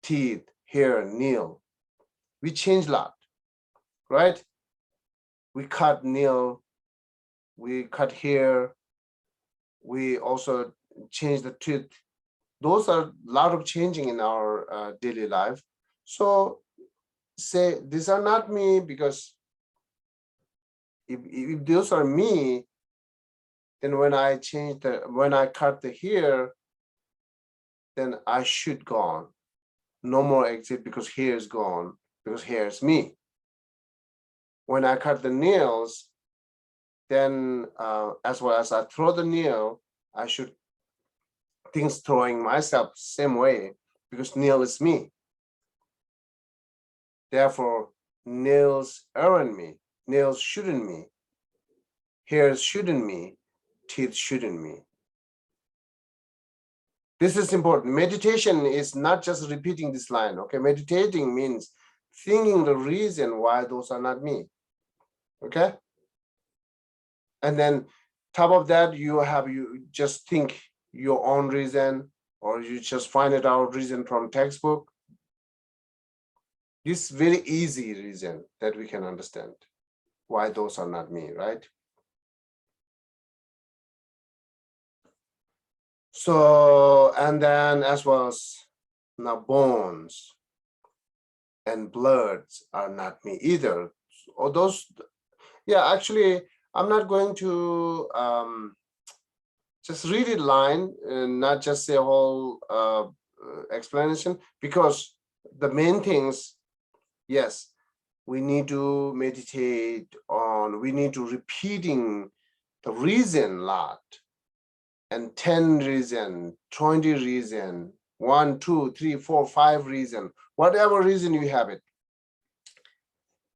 Teeth, hair, nail, we change a lot, right? We cut nail, we cut hair, we also change the tooth. Those are a lot of changing in our daily life. So say, these are not me, because if those are me, then when I cut the hair, then I should gone. No more exit because hair is gone, because hair is me. When I cut the nails, then as well as I throw the nail, I should things throwing myself same way, because nail is me. Therefore, nails aren't me, nails shouldn't me, hairs shouldn't me, teeth shouldn't me. This is important. Meditation is not just repeating this line, okay? Meditating means thinking the reason why those are not me, okay? And then top of that, you just think your own reason, or you just find it out reason from textbook. This very easy reason that we can understand why those are not me, right? So, and then as well as now bones and bloods are not me either. Or those, yeah, actually, I'm not going to just read it line and not just say a whole explanation, because the main things, yes, we need to meditate on, we need to repeating the reason lot, and 10 reason, 20 reason, 1, 2, 3, 4, 5 reason, whatever reason you have it.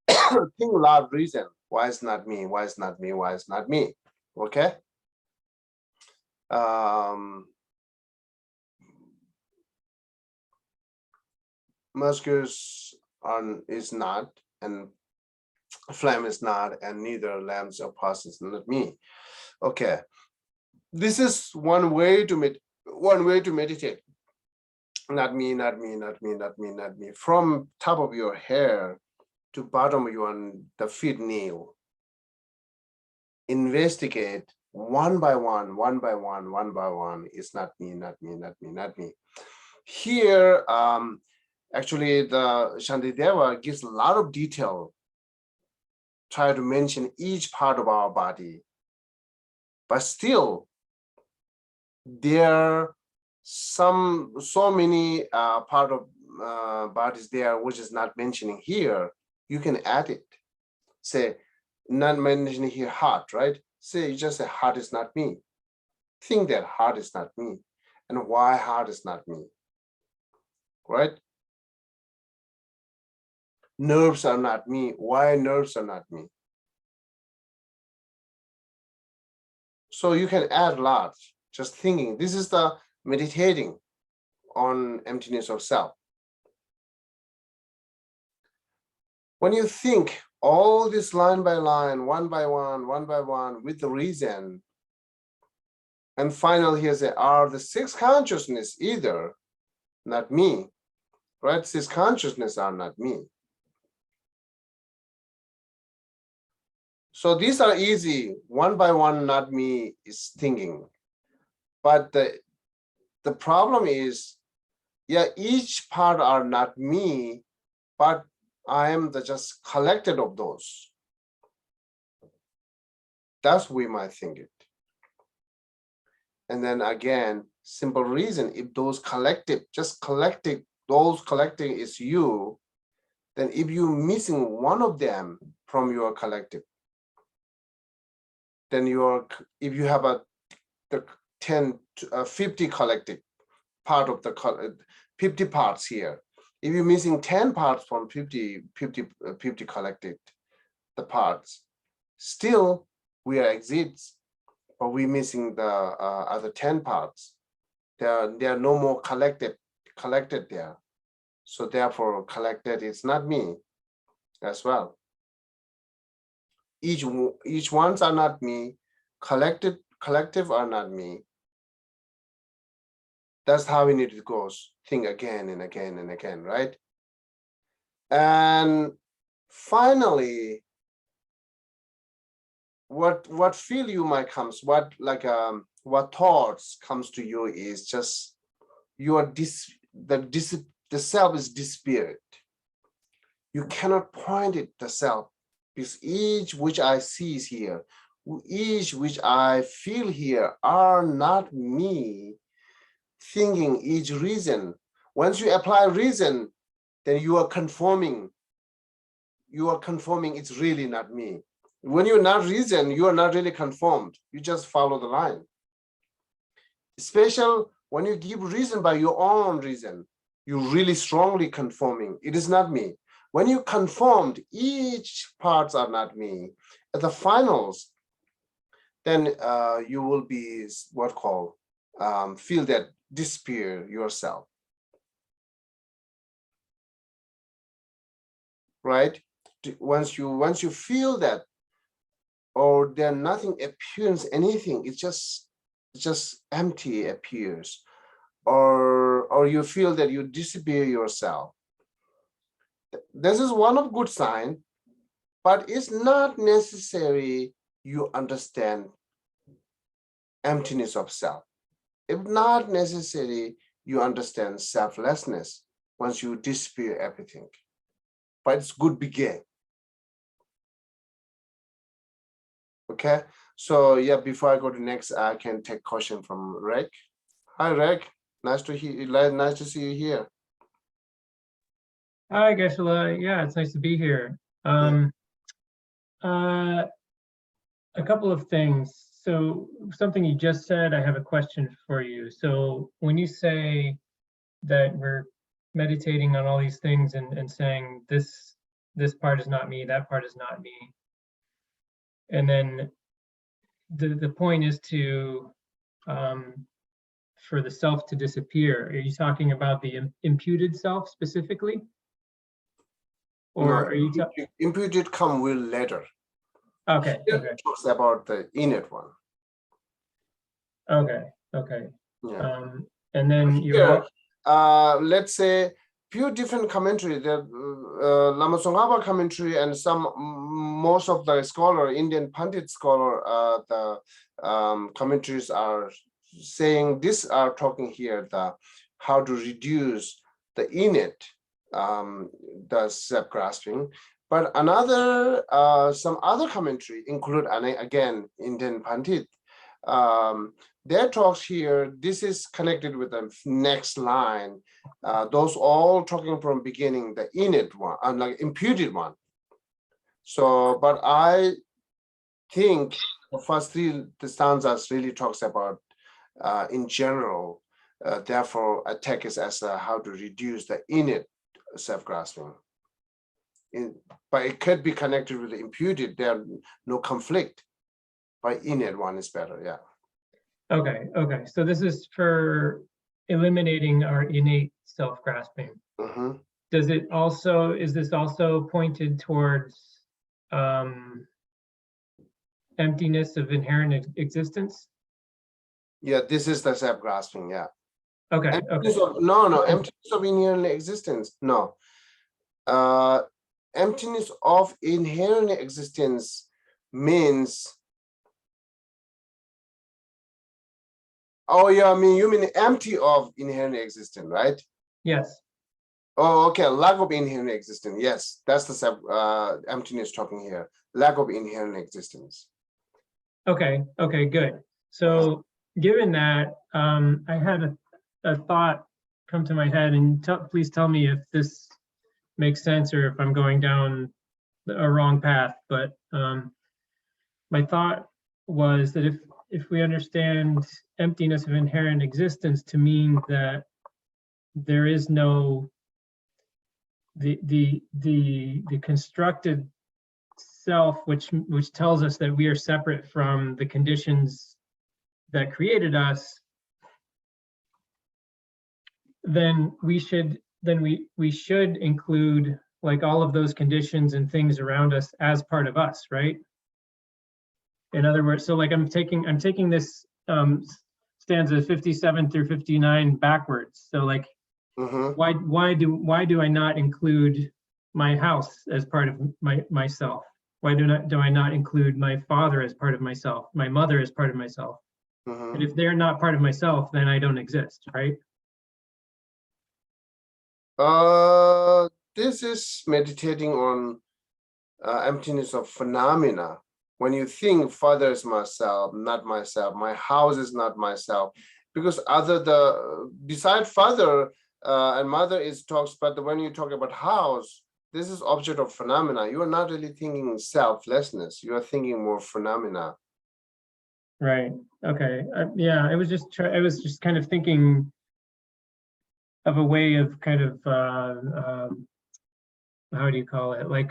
Think a lot of reason. Why it's not me? Why it's not me? Why it's not me? Okay. Muscles is not, and phlegm is not, and neither lambs or pus is not me. Okay. This is one way to meditate. Not me, not me, not me, not me, not me. From top of your hair to bottom of the feet nail. Investigate one by one, one by one, one by one. It's not me, not me, not me, not me. Here, actually, the Shantideva gives a lot of detail, try to mention each part of our body, but still, there are so many part of bodies there which is not mentioning here. You can add it. Say, not mentioning here heart, right? Say, you just say heart is not me. Think that heart is not me, and why heart is not me, right? Nerves are not me. Why nerves are not me? So you can add lots, just thinking. This is the meditating on emptiness of self. When you think all this line by line, one by one, with the reason, and finally here say, are the six consciousness either not me, right? Six consciousness are not me. So these are easy, one by one, not me is thinking. But the problem is, yeah, each part are not me, but I am the just collected of those. That's we might think it. And then again, simple reason, if those collective, just collective, those collecting is you, then if you missing one of them from your collective, then if you have the 10 to 50 collective part of the 50 parts here, if you're missing 10 parts from 50 collected the parts, still we are exits, but we're missing the other 10 parts. There are no more collected there. So therefore collected is not me as well. Each ones are not me, collective are not me. That's how we need to go, think again and again and again, right? And finally, what feel you might comes, what thoughts comes to you is just the self is disappeared. You cannot point it the self, because each which I see is here, each which I feel here are not me thinking each reason. Once you apply reason, then you are conforming. It's really not me. When you're not reason, you are not really conformed. You just follow the line. Especially when you give reason by your own reason, you're really strongly conforming. It is not me. When you conformed, each parts are not me. At the finals, then you will be feel that disappear yourself, right? Once you feel that, or there nothing appears anything, it's just empty appears, or you feel that you disappear yourself. This is one of good sign, but it's not necessary you understand emptiness of self. If not necessary, you understand selflessness once you disappear everything. But it's good begin. Okay, so yeah, before I go to next, I can take question from Reg. Hi, Reg. Nice to see you here. Hi, Geshe. Yeah, it's nice to be here. A couple of things. So something you just said, I have a question for you. So when you say that we're meditating on all these things and saying this part is not me, that part is not me, and then the point is to for the self to disappear. Are you talking about the imputed self specifically? Or No, are you imputed come will later. Okay. It talks about the innate one. Okay. Yeah. And then here, let's say few different commentary, the Lama Tsongkhapa commentary, and most of the scholar, Indian Pandit scholar, the commentaries are saying this, are talking here the how to reduce the innate, the self-grasping. But another, some other commentary include, again, Indian Pandit, their talks here, this is connected with the next line. Those all talking from beginning, the innate one, like imputed one. So, but I think the first three stanzas really talks about in general, therefore attack is as how to reduce the innate self-grasping. But it could be connected with the imputed, there are no conflict, but innate one is better, yeah. Okay. So this is for eliminating our innate self-grasping. Mm-hmm. Is this also pointed towards emptiness of inherent existence? Yeah, this is the self-grasping, yeah. Okay. Emptiness of inherent existence, no. Emptiness of inherent existence means, oh yeah, you mean empty of inherent existence, right? Yes. Oh, okay. Lack of inherent existence. Yes, that's the emptiness talking here. Lack of inherent existence. Okay, okay, good. So given that, I had a thought come to my head, and please tell me if this makes sense or if I'm going down a wrong path. But my thought was that if we understand emptiness of inherent existence to mean that there is no the constructed self, which tells us that we are separate from the conditions that created us, then we should include like all of those conditions and things around us as part of us, right? In other words, so like I'm taking this stanza 57 through 59 backwards. So like why do I not include my house as part of myself? Why do I not include my father as part of myself, my mother as part of myself? And if they're not part of myself, then I don't exist, right? This is meditating on emptiness of phenomena. When you think father is myself, not myself, my house is not myself, because beside father and mother is talks, but when you talk about house, this is object of phenomena. You are not really thinking selflessness. You are thinking more phenomena. Right. Okay. Yeah. I was just kind of thinking of a way of kind of how do you call it? Like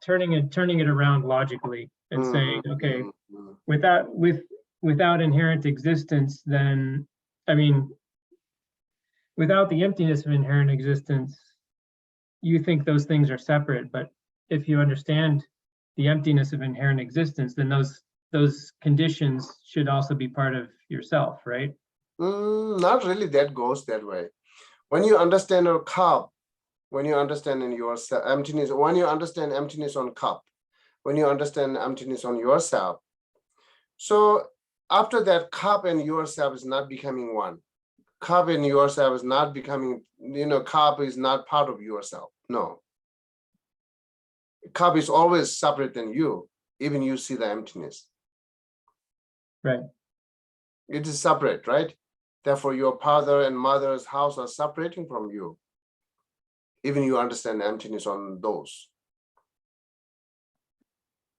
turning it around logically and saying, okay, without inherent existence, then I mean, without the emptiness of inherent existence, you think those things are separate. But if you understand the emptiness of inherent existence, then those conditions should also be part of yourself, right? Not really. That goes that way. When you understand a cup, when you understand in yourself emptiness, when you understand emptiness on cup, when you understand emptiness on yourself, so after that, cup and yourself is not becoming one. Cup and yourself is not becoming, cup is not part of yourself. No. Cup is always separate than you, even you see the emptiness. Right. It is separate, right? Therefore, your father and mother's house are separating from you. Even you understand emptiness on those.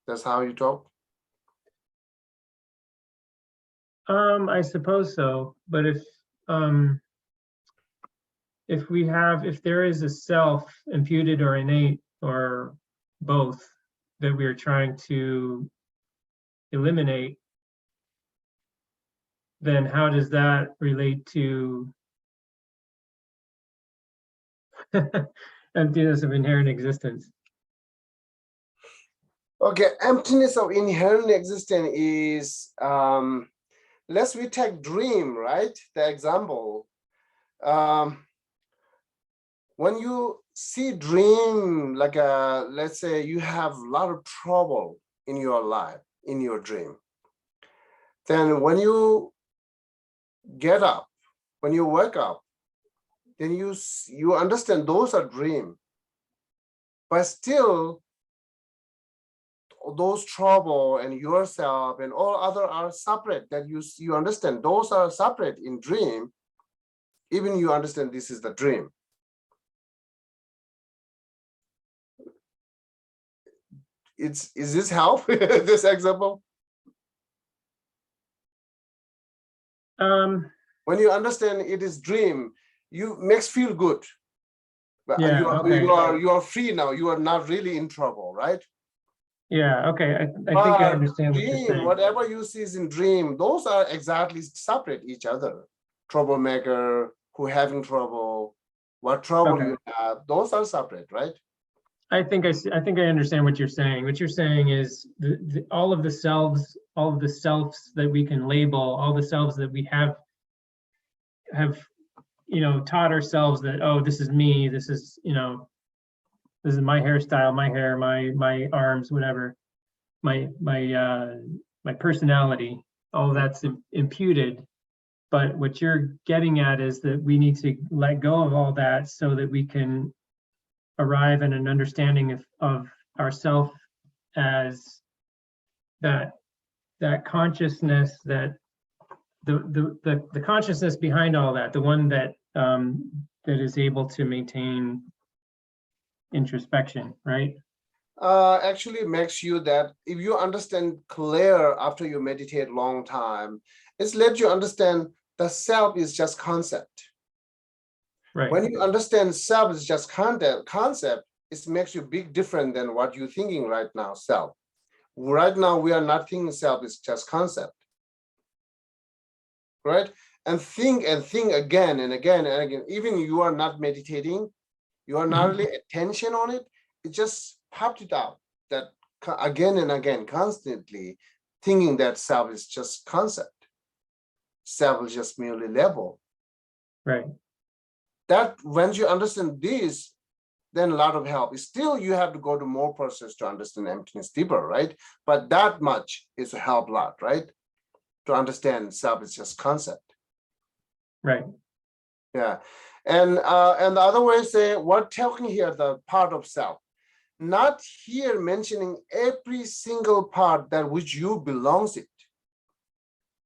That's how you talk? I suppose so. But if there is a self, imputed or innate or both, that we are trying to eliminate, then how does that relate to emptiness of inherent existence? Okay, emptiness of inherent existence is, let's we take dream, right? The example. When you see dream, like let's say you have a lot of trouble in your life, in your dream. Then when you get up, when you wake up, then you understand those are dream. But still, those trouble and yourself and all other are separate, that you understand those are separate in dream. Even you understand this is the dream. Is this help? This example? When you understand it is dream, you makes feel good. But Yeah, you are free now. You are not really in trouble, right? Yeah, okay. I think I understand what you're saying. Whatever you see is in dream, those are exactly separate each other. Troublemaker, who having trouble, what trouble you have, those are separate, right? I think I understand what you're saying. What you're saying is all of the selves that we can label, all the selves that we have taught ourselves that, oh, this is me, this is my hairstyle, my hair, my arms, whatever, my personality, all that's imputed. But what you're getting at is that we need to let go of all that so that we can arrive at an understanding of ourself as that consciousness, that the consciousness behind all that, the one that that is able to maintain introspection, right? Actually makes you that if you understand clear after you meditate long time, it's let you understand the self is just concept. Right. When you understand self is just concept, it makes you big different than what you're thinking right now, self. Right now, we are not thinking self is just concept, right? And think again and again and again. Even you are not meditating, you are not really attention on it. It just popped it out that again and again, constantly thinking that self is just concept. Self is just merely level. Right. That once you understand this, then a lot of help. Still, you have to go to more process to understand emptiness deeper, right? But that much is a help a lot, right? To understand self is just concept. Right. Yeah. And the other way say, we're talking here the part of self. Not here mentioning every single part that which you belongs it.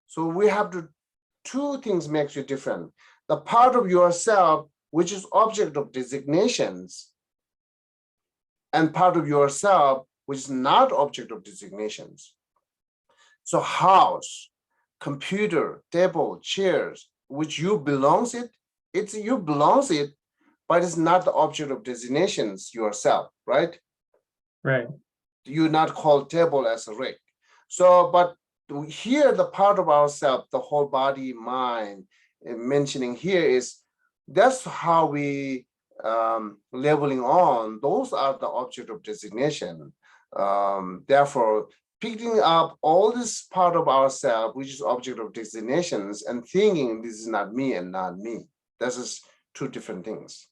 So we have to, two things makes you different. The part of yourself, which is object of designations, and part of yourself, which is not object of designations. So house, computer, table, chairs, which you belongs it, it's you belongs it, but it's not the object of designations yourself, right? Right. You not call table as a rig. So, but here the part of ourself, the whole body, mind, mentioning here is that's how we leveling on. Those are the object of designation. Therefore, picking up all this part of ourself, which is object of designations, and thinking this is not me and not me. This is two different things.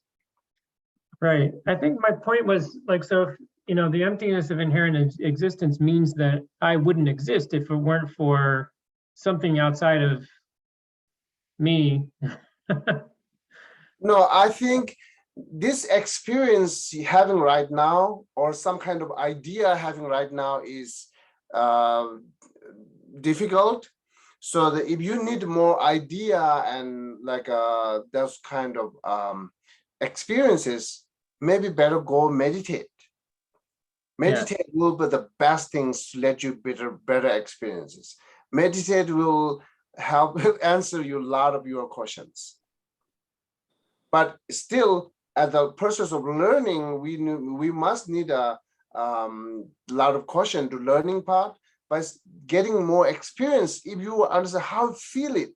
Right. I think my point was like, so if, you know, the emptiness of inherent existence means that I wouldn't exist if it weren't for something outside of me. No, I think this experience having right now, or some kind of idea having right now, is difficult. So that if you need more idea and like those kind of experiences, maybe better go meditate. Meditate will be the best things to let you better experiences. Meditate will help answer you a lot of your questions. But still, at the process of learning, we must need a lot of caution to learning part. By getting more experience, if you understand how I feel it,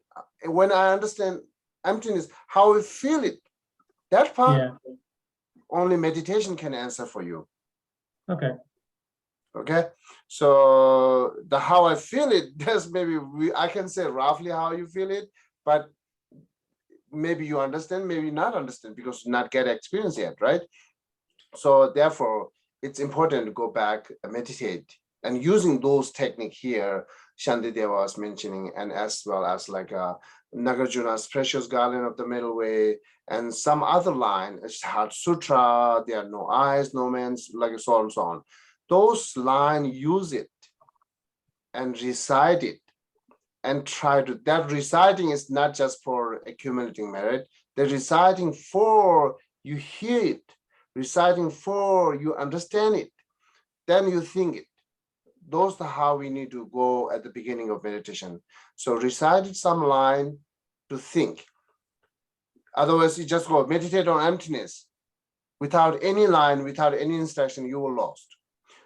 when I understand emptiness, how I feel it, that part only meditation can answer for you. Okay. Okay, so the how I feel it, that's maybe I can say roughly how you feel it, but maybe you understand, maybe not understand, because not get experience yet, right? So therefore, it's important to go back and meditate, and using those technique here, Shantideva was mentioning, and as well as like Nagarjuna's Precious Garland of the Middle Way, and some other line, Heart Sutra, there are no eyes, no man's, like so on and so on. Those lines, use it and recite it, and try to, that reciting is not just for accumulating merit, the reciting for you hear it, reciting for you understand it, then you think it. Those are how we need to go at the beginning of meditation. So recite some line to think. Otherwise, you just go meditate on emptiness. Without any line, without any instruction, you will lost.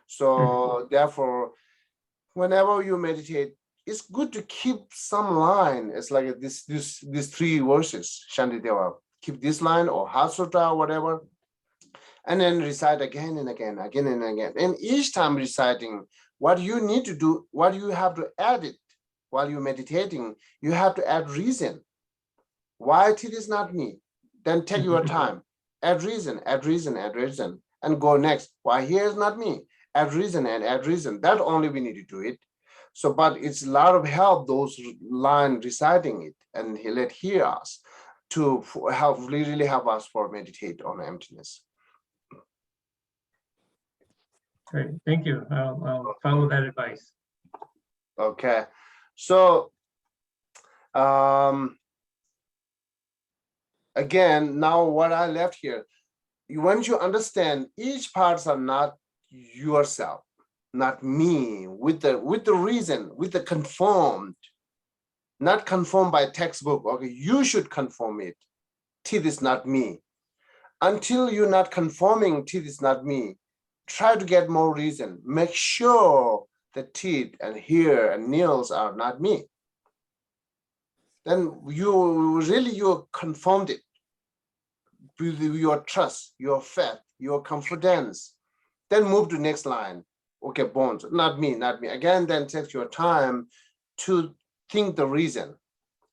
So therefore, whenever you meditate, it's good to keep some line. It's like these three verses, Shantideva. Keep this line or Heart Sutra or whatever, and then recite again and again, again and again. And each time reciting, what you need to do, what you have to add it while you're meditating, you have to add reason. Why it is not me? Then take your time. Add reason, add reason, add reason, and go next. Why here is not me? Add reason and add reason. That only we need to do it. So, but it's a lot of help, those line reciting it, and he let hear us to help, really help us for meditate on emptiness. Great, thank you. I'll follow that advice. Okay, so again, now what I left here, once you understand each parts are not yourself, not me, with the reason, with the conformed, not conformed by textbook. Okay, you should conform it. Teeth is not me. Until you're not conforming, teeth is not me. Try to get more reason. Make sure the teeth and hair and nails are not me. Then you conformed it with your trust, your faith, your confidence. Then move to next line. Okay, bones, not me, not me. Again, then take your time to think the reason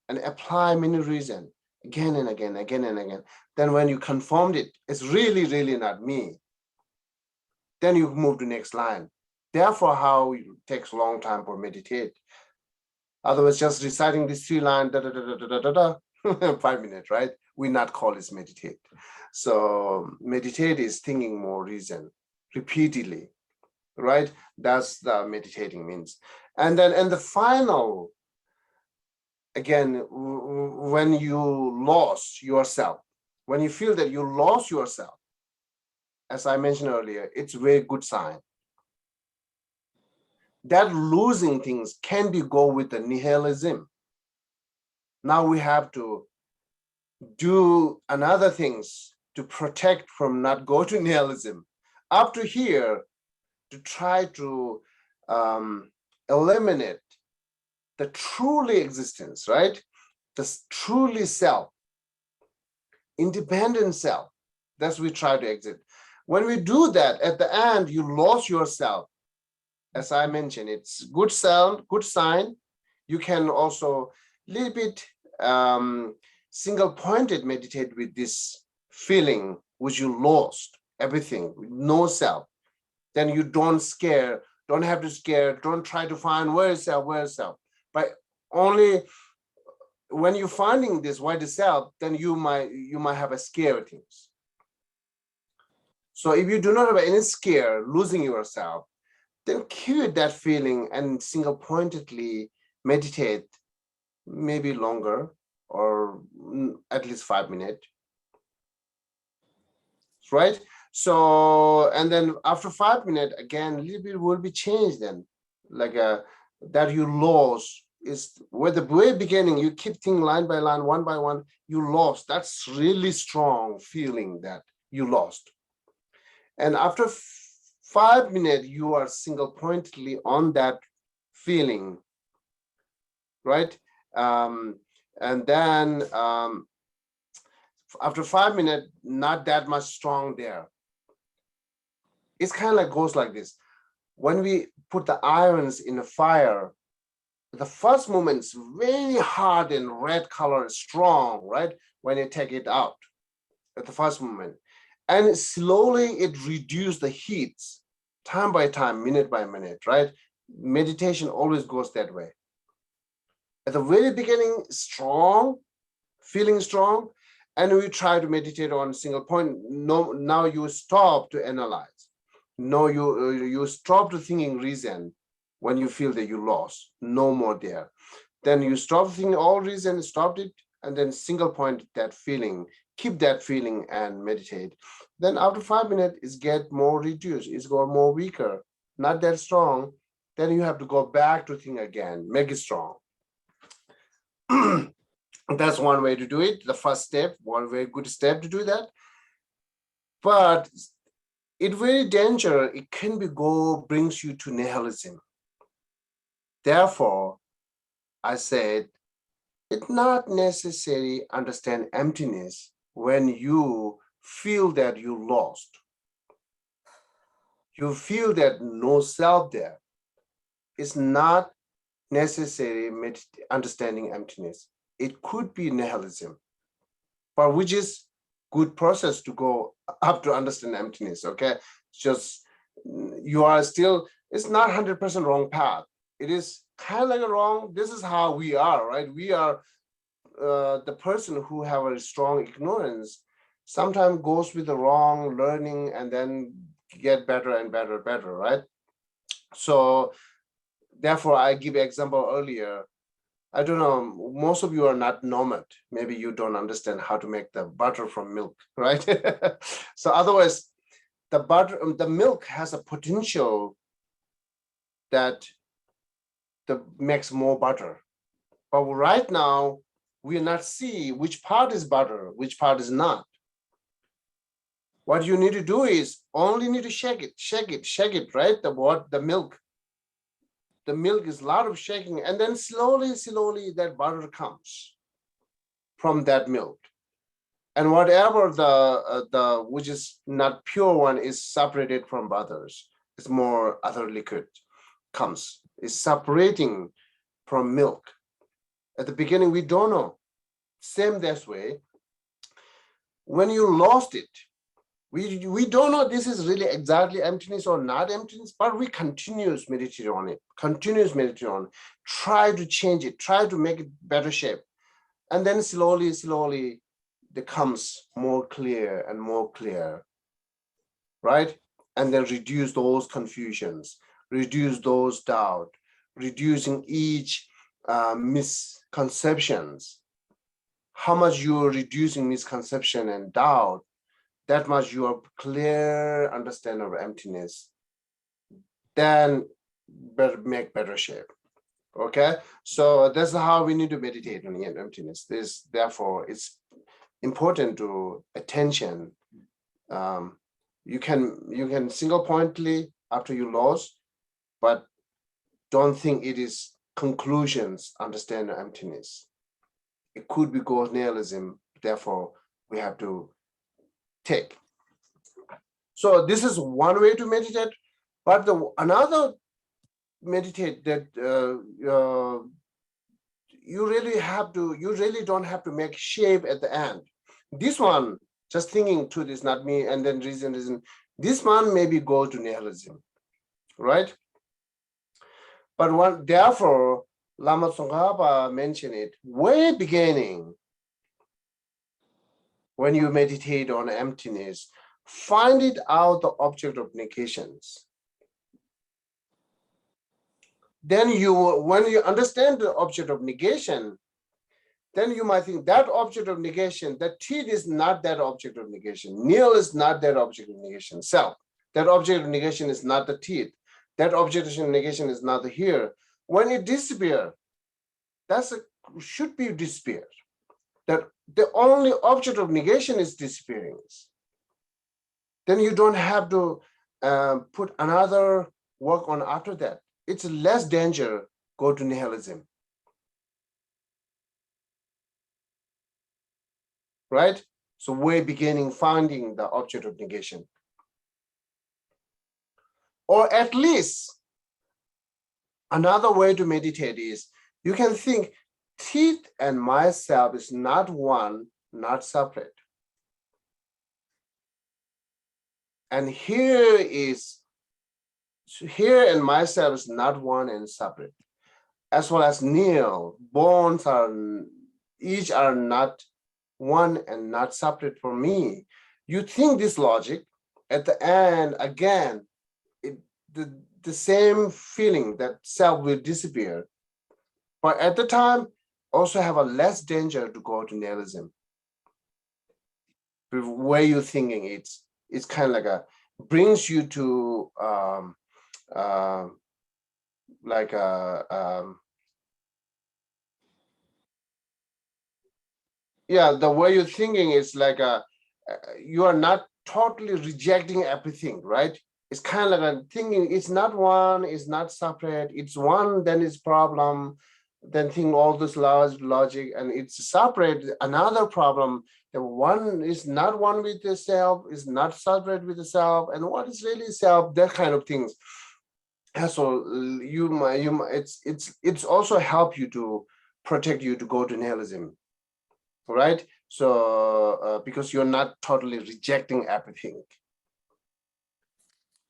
and apply many reason again and again, again and again. Then when you conformed it, it's really, really not me. Then you move to next line. Therefore, how it takes a long time for meditate. Otherwise, just reciting these 3 lines, 5 minutes, right? We not call this meditate. So meditate is thinking more reason repeatedly, right? That's the meditating means. And then in the final, again, when you lost yourself, when you feel that you lost yourself, as I mentioned earlier, it's a very good sign. That losing things can be go with the nihilism. Now we have to do another things to protect from not go to nihilism. Up to here, to try to eliminate the truly existence, right? The truly self, independent self. That's we try to exit. When we do that, at the end, you lost yourself. As I mentioned, it's good sound, good sign. You can also a little bit single-pointed meditate with this feeling which you lost everything, no self. Then you don't have to scare, don't try to find where is self. But only when you're finding this what is self, then you might have a scare of things. So if you do not have any scare losing yourself, then keep that feeling and single-pointedly meditate, maybe longer or at least 5 minutes, right? So, and then after 5 minutes, again, a little bit will be changed then, like that you lost is where the very beginning, you keep thinking line by line, one by one, you lost. That's really strong feeling that you lost. And after 5 minutes, you are single-pointedly on that feeling, right? And then after 5 minutes, not that much strong there. It's kind of like goes like this. When we put the irons in the fire, the first moment's very hard and red color, strong, right? When you take it out at the first moment. And slowly it reduces the heats, time by time, minute by minute, right? Meditation always goes that way. At the very beginning, strong, feeling strong, and we try to meditate on a single point. No, now you stop to analyze. No, you stop to thinking reason when you feel that you lost. No more there. Then you stop thinking all reason, stopped it, and then single point that feeling. Keep that feeling and meditate. Then after 5 minutes, it's get more reduced. It's got more weaker, not that strong. Then you have to go back to think again, make it strong. That's one way to do it. The first step, one very good step to do that. But it's very dangerous. It can be brings you to nihilism. Therefore, I said, it's not necessary understand emptiness when you feel that you lost. You feel that no self there. It's not necessary understanding emptiness. It could be nihilism, but which is good process to go up to understand emptiness, okay? Just, you are still, it's not 100% wrong path. It is kind of like wrong. This is how we are, right? We are the person who have a strong ignorance sometimes goes with the wrong learning and then get better and better, right? So therefore, I give example earlier. I don't know, most of you are not nomad. Maybe you don't understand how to make the butter from milk, right? So otherwise, the milk has a potential that makes more butter. But right now, we are not see which part is butter, which part is not. What you need to do is only need to shake it, right? The milk. The milk is a lot of shaking, and then slowly that butter comes from that milk. And whatever the which is not pure one is separated from butters. It's more other liquid comes. It's separating from milk. At the beginning, we don't know. Same this way. When you lost it, we don't know this is really exactly emptiness or not emptiness, but we continuous meditate on it, try to change it, try to make it better shape. And then slowly, it becomes more clear and more clear, right? And then reduce those confusions, reduce those doubt, reducing each misconceptions. How much you are reducing misconception and doubt, that much you are clear understanding of emptiness, then make better shape. Okay, so that's how we need to meditate on emptiness. Therefore, it's important to attention. You can single pointedly after you lost, but don't think it is conclusions. Understand emptiness. It could be ghost nihilism. Therefore, we have to take. So this is one way to meditate, but another meditate that you really don't have to make shape at the end. This one, just thinking truth is not me, and then reason. This one maybe go to nihilism, right? But therefore, Lama Tsongkhapa mentioned it way beginning. When you meditate on emptiness, find it out the object of negations. Then when you understand the object of negation, then you might think that object of negation, that teeth is not that object of negation. Nil is not that object of negation. Self, that object of negation is not the teeth. That object of negation is not the here. When it disappears, should be disappeared. That the only object of negation is disappearing. Then you don't have to put another work on after that. It's less danger, go to nihilism. Right? So way beginning finding the object of negation. Or at least another way to meditate is you can think teeth and myself is not one, not separate. And here and myself is not one and separate. As well as nil, bones each are not one and not separate for me. You think this logic, at the end, again, the same feeling that self will disappear. But at the time, also have a less danger to go to nihilism. The way you're thinking, it's kind of like brings you to the way you're thinking is like you are not totally rejecting everything, right? It's kind of like thinking it's not one, it's not separate, it's one, then it's problem, then think all this logic, and it's separate, another problem. The one is not one with the self, is not separate with the self, and what is really self, that kind of things. And so it's also help you to protect you to go to nihilism, right? So because you're not totally rejecting everything.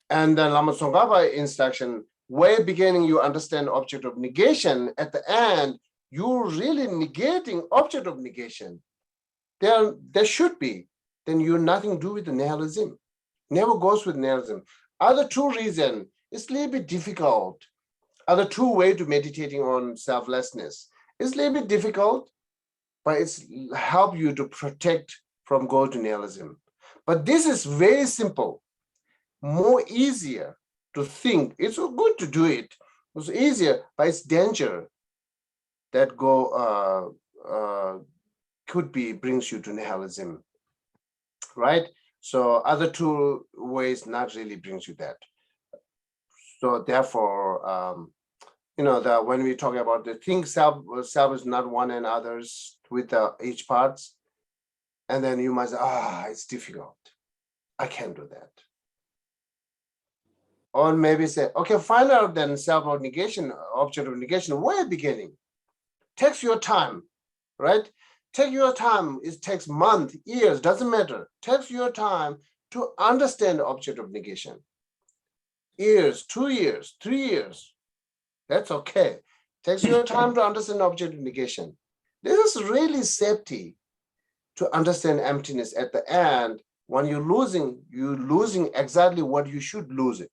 And then Lama Tsongkhapa instruction, way beginning you understand object of negation, at the end, you're really negating object of negation. There should be, then you're nothing to do with the nihilism. Never goes with nihilism. Other two reasons, it's a little bit difficult. Other two ways to meditating on selflessness. It's a little bit difficult, but it's help you to protect from go to nihilism. But this is very simple, more easier to think. It's good to do it. It's easier, but it's danger that could be brings you to nihilism, right? So other two ways not really brings you that. So therefore, when we talk about the thing, self is not one and others with each parts, and then you must it's difficult. I can't do that. Or maybe say, okay, find out then self of negation, object of negation, way beginning. Takes your time, right? Take your time. It takes months, years, doesn't matter. Takes your time to understand the object of negation. Years, 2 years, 3 years. That's okay. Takes your time to understand the object of negation. This is really safety to understand emptiness at the end. When you're losing exactly what you should lose it.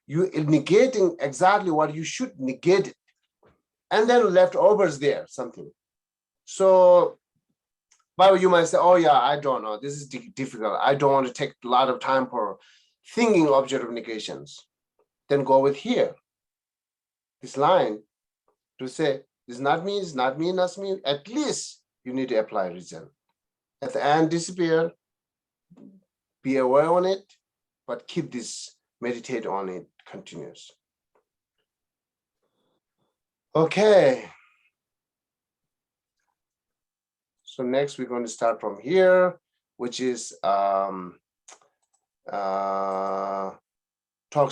You're negating exactly what you should negate it. And then leftovers there, something. So, but you might say, oh yeah, I don't know. This is difficult. I don't want to take a lot of time for thinking object of negations. Then go with here. This line to say, this is not me, it's not me, not me. At least you need to apply reason. At the end, disappear. Be aware on it, but keep this, meditate on it, continuous. Okay. So next we're going to start from here, which is talks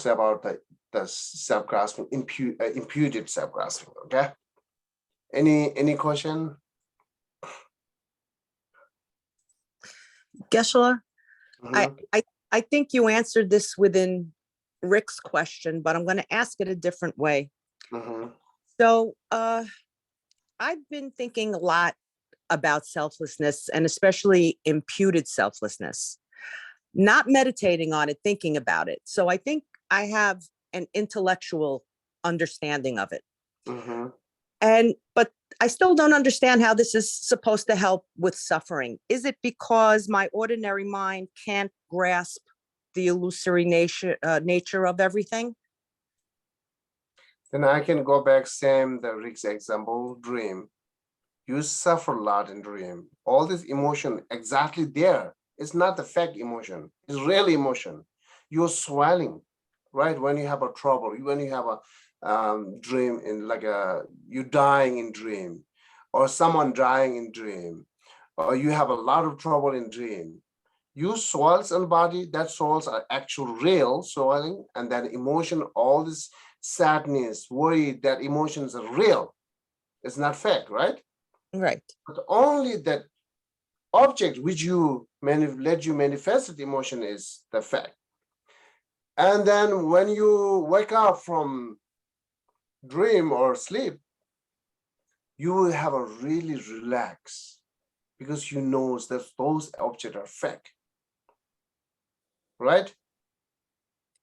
about the self-grasping, imputed self-grasping. Okay. Any question? Geshe, Mhm. I think you answered this within Rick's question, but I'm going to ask it a different way. Mhm. So I've been thinking a lot about selflessness and especially imputed selflessness, not meditating on it, thinking about it. So I think I have an intellectual understanding of it. Mhm. But I still don't understand how this is supposed to help with suffering. Is it because my ordinary mind can't grasp the illusory nature of everything? Then I can go back, the Rick's example, dream. You suffer a lot in dream. All this emotion exactly there. It's not the fake emotion. It's real emotion. You're swelling, right? When you have a trouble, when you have a dream in you dying in dream, or someone dying in dream, or you have a lot of trouble in dream. You swells on body, that swells are actual real swelling, and that emotion, all this sadness, worry, that emotions are real. It's not fake, right? Right. But only that object which let you manifest the emotion is the fact. And then when you wake up from dream or sleep, you will have a really relax because you know that those objects are fake, right?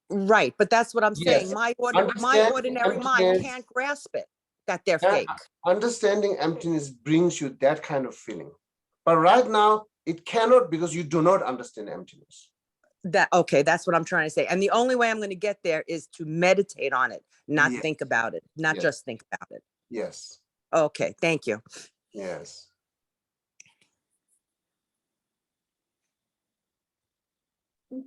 Right, but that's what I'm saying. Yes. My Understand ordinary mind emptiness. can't grasp it, that they're And fake. understanding emptiness brings you that kind of feeling. But right now, it cannot because you do not understand emptiness. Okay, that's what I'm trying to say. And the only way I'm going to get there is to meditate on it, not Yes. think about it, not Yes. just think about it. Yes. Okay, thank you. Yes.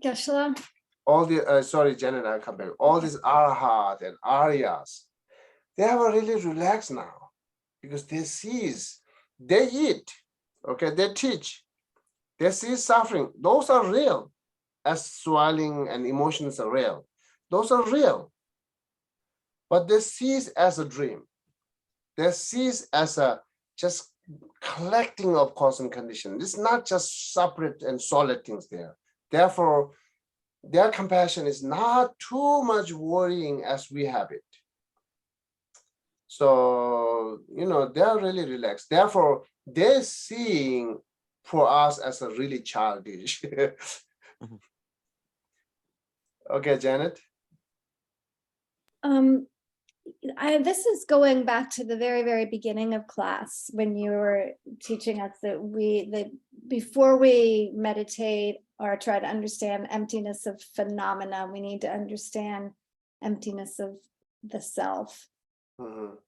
Geshe, All the, sorry, Janet, I'll come back. All these arhat and aryas, they are really relaxed now because they eat, okay, they teach, they see suffering. Those are real, as swelling and emotions are real. Those are real, but they cease as a dream. They cease as a just collecting of cause and condition. It's not just separate and solid things there. Therefore, their compassion is not too much worrying as we have it. So, they are really relaxed. Therefore, they're seeing for us as a really childish. Okay, Janet. This is going back to the very, very beginning of class when you were teaching us that before we meditate or try to understand emptiness of phenomena, we need to understand emptiness of the self. Mhm,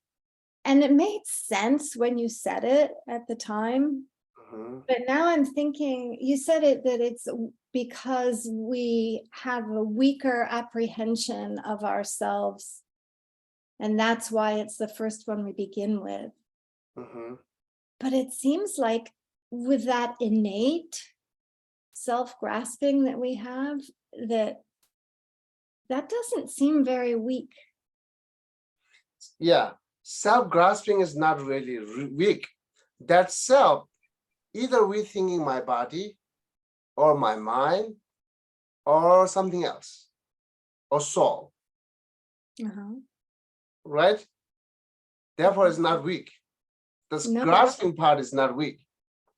And it made sense when you said it at the time. mhm. But now I'm thinking, you said it that it's because we have a weaker apprehension of ourselves. And that's why it's the first one we begin with. Mhm. But it seems like with that innate self-grasping that we have, that doesn't seem very weak. Yeah, self-grasping is not really weak. That self, either we thinking my body or my mind or something else or soul, right? Therefore, it's not weak. The No. grasping part is not weak.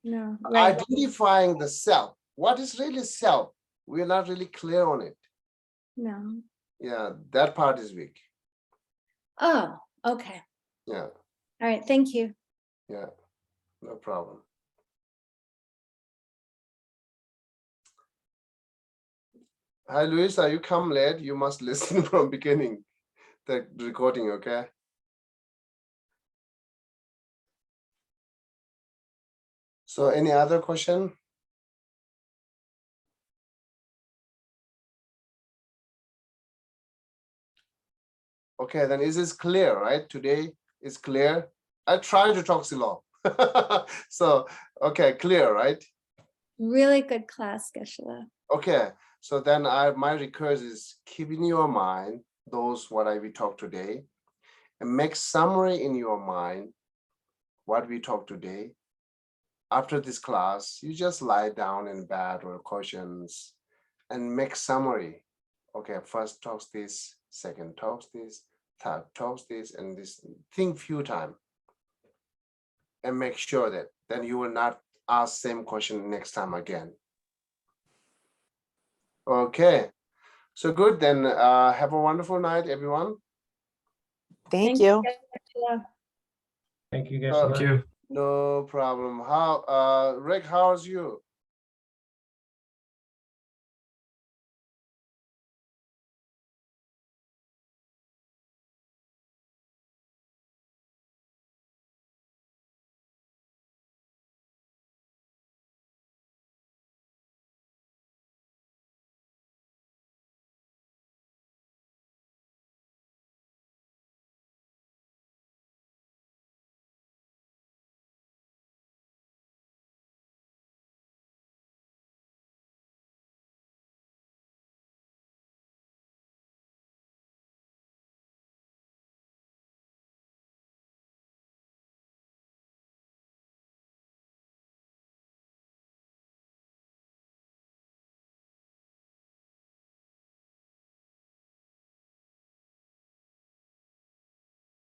No, right. Identifying the self. What is really self? We're not really clear on it. No. Yeah, that part is weak. Oh, okay. Yeah, All right. Thank you. yeah, no problem. Hi, Luisa, you come late. You must listen from beginning, the recording, okay? So any other question? Okay, then is this clear, right? Today is clear. I try to talk slow. So, okay, clear, right? Really good class, Geshe. Okay, so then my request is keep in your mind those what we talked today and make summary in your mind what we talked today. After this class, you just lie down in bed or cushions and make summary. Okay, first talks this, second talks this, third talks this, and this. Think few times and make sure that then you will not ask same question next time again. Okay, so good. Then have a wonderful night, everyone. Thank you. Geshe. Thank you, Uh, Thank Geshe. you. No problem. How, Rick? How's you?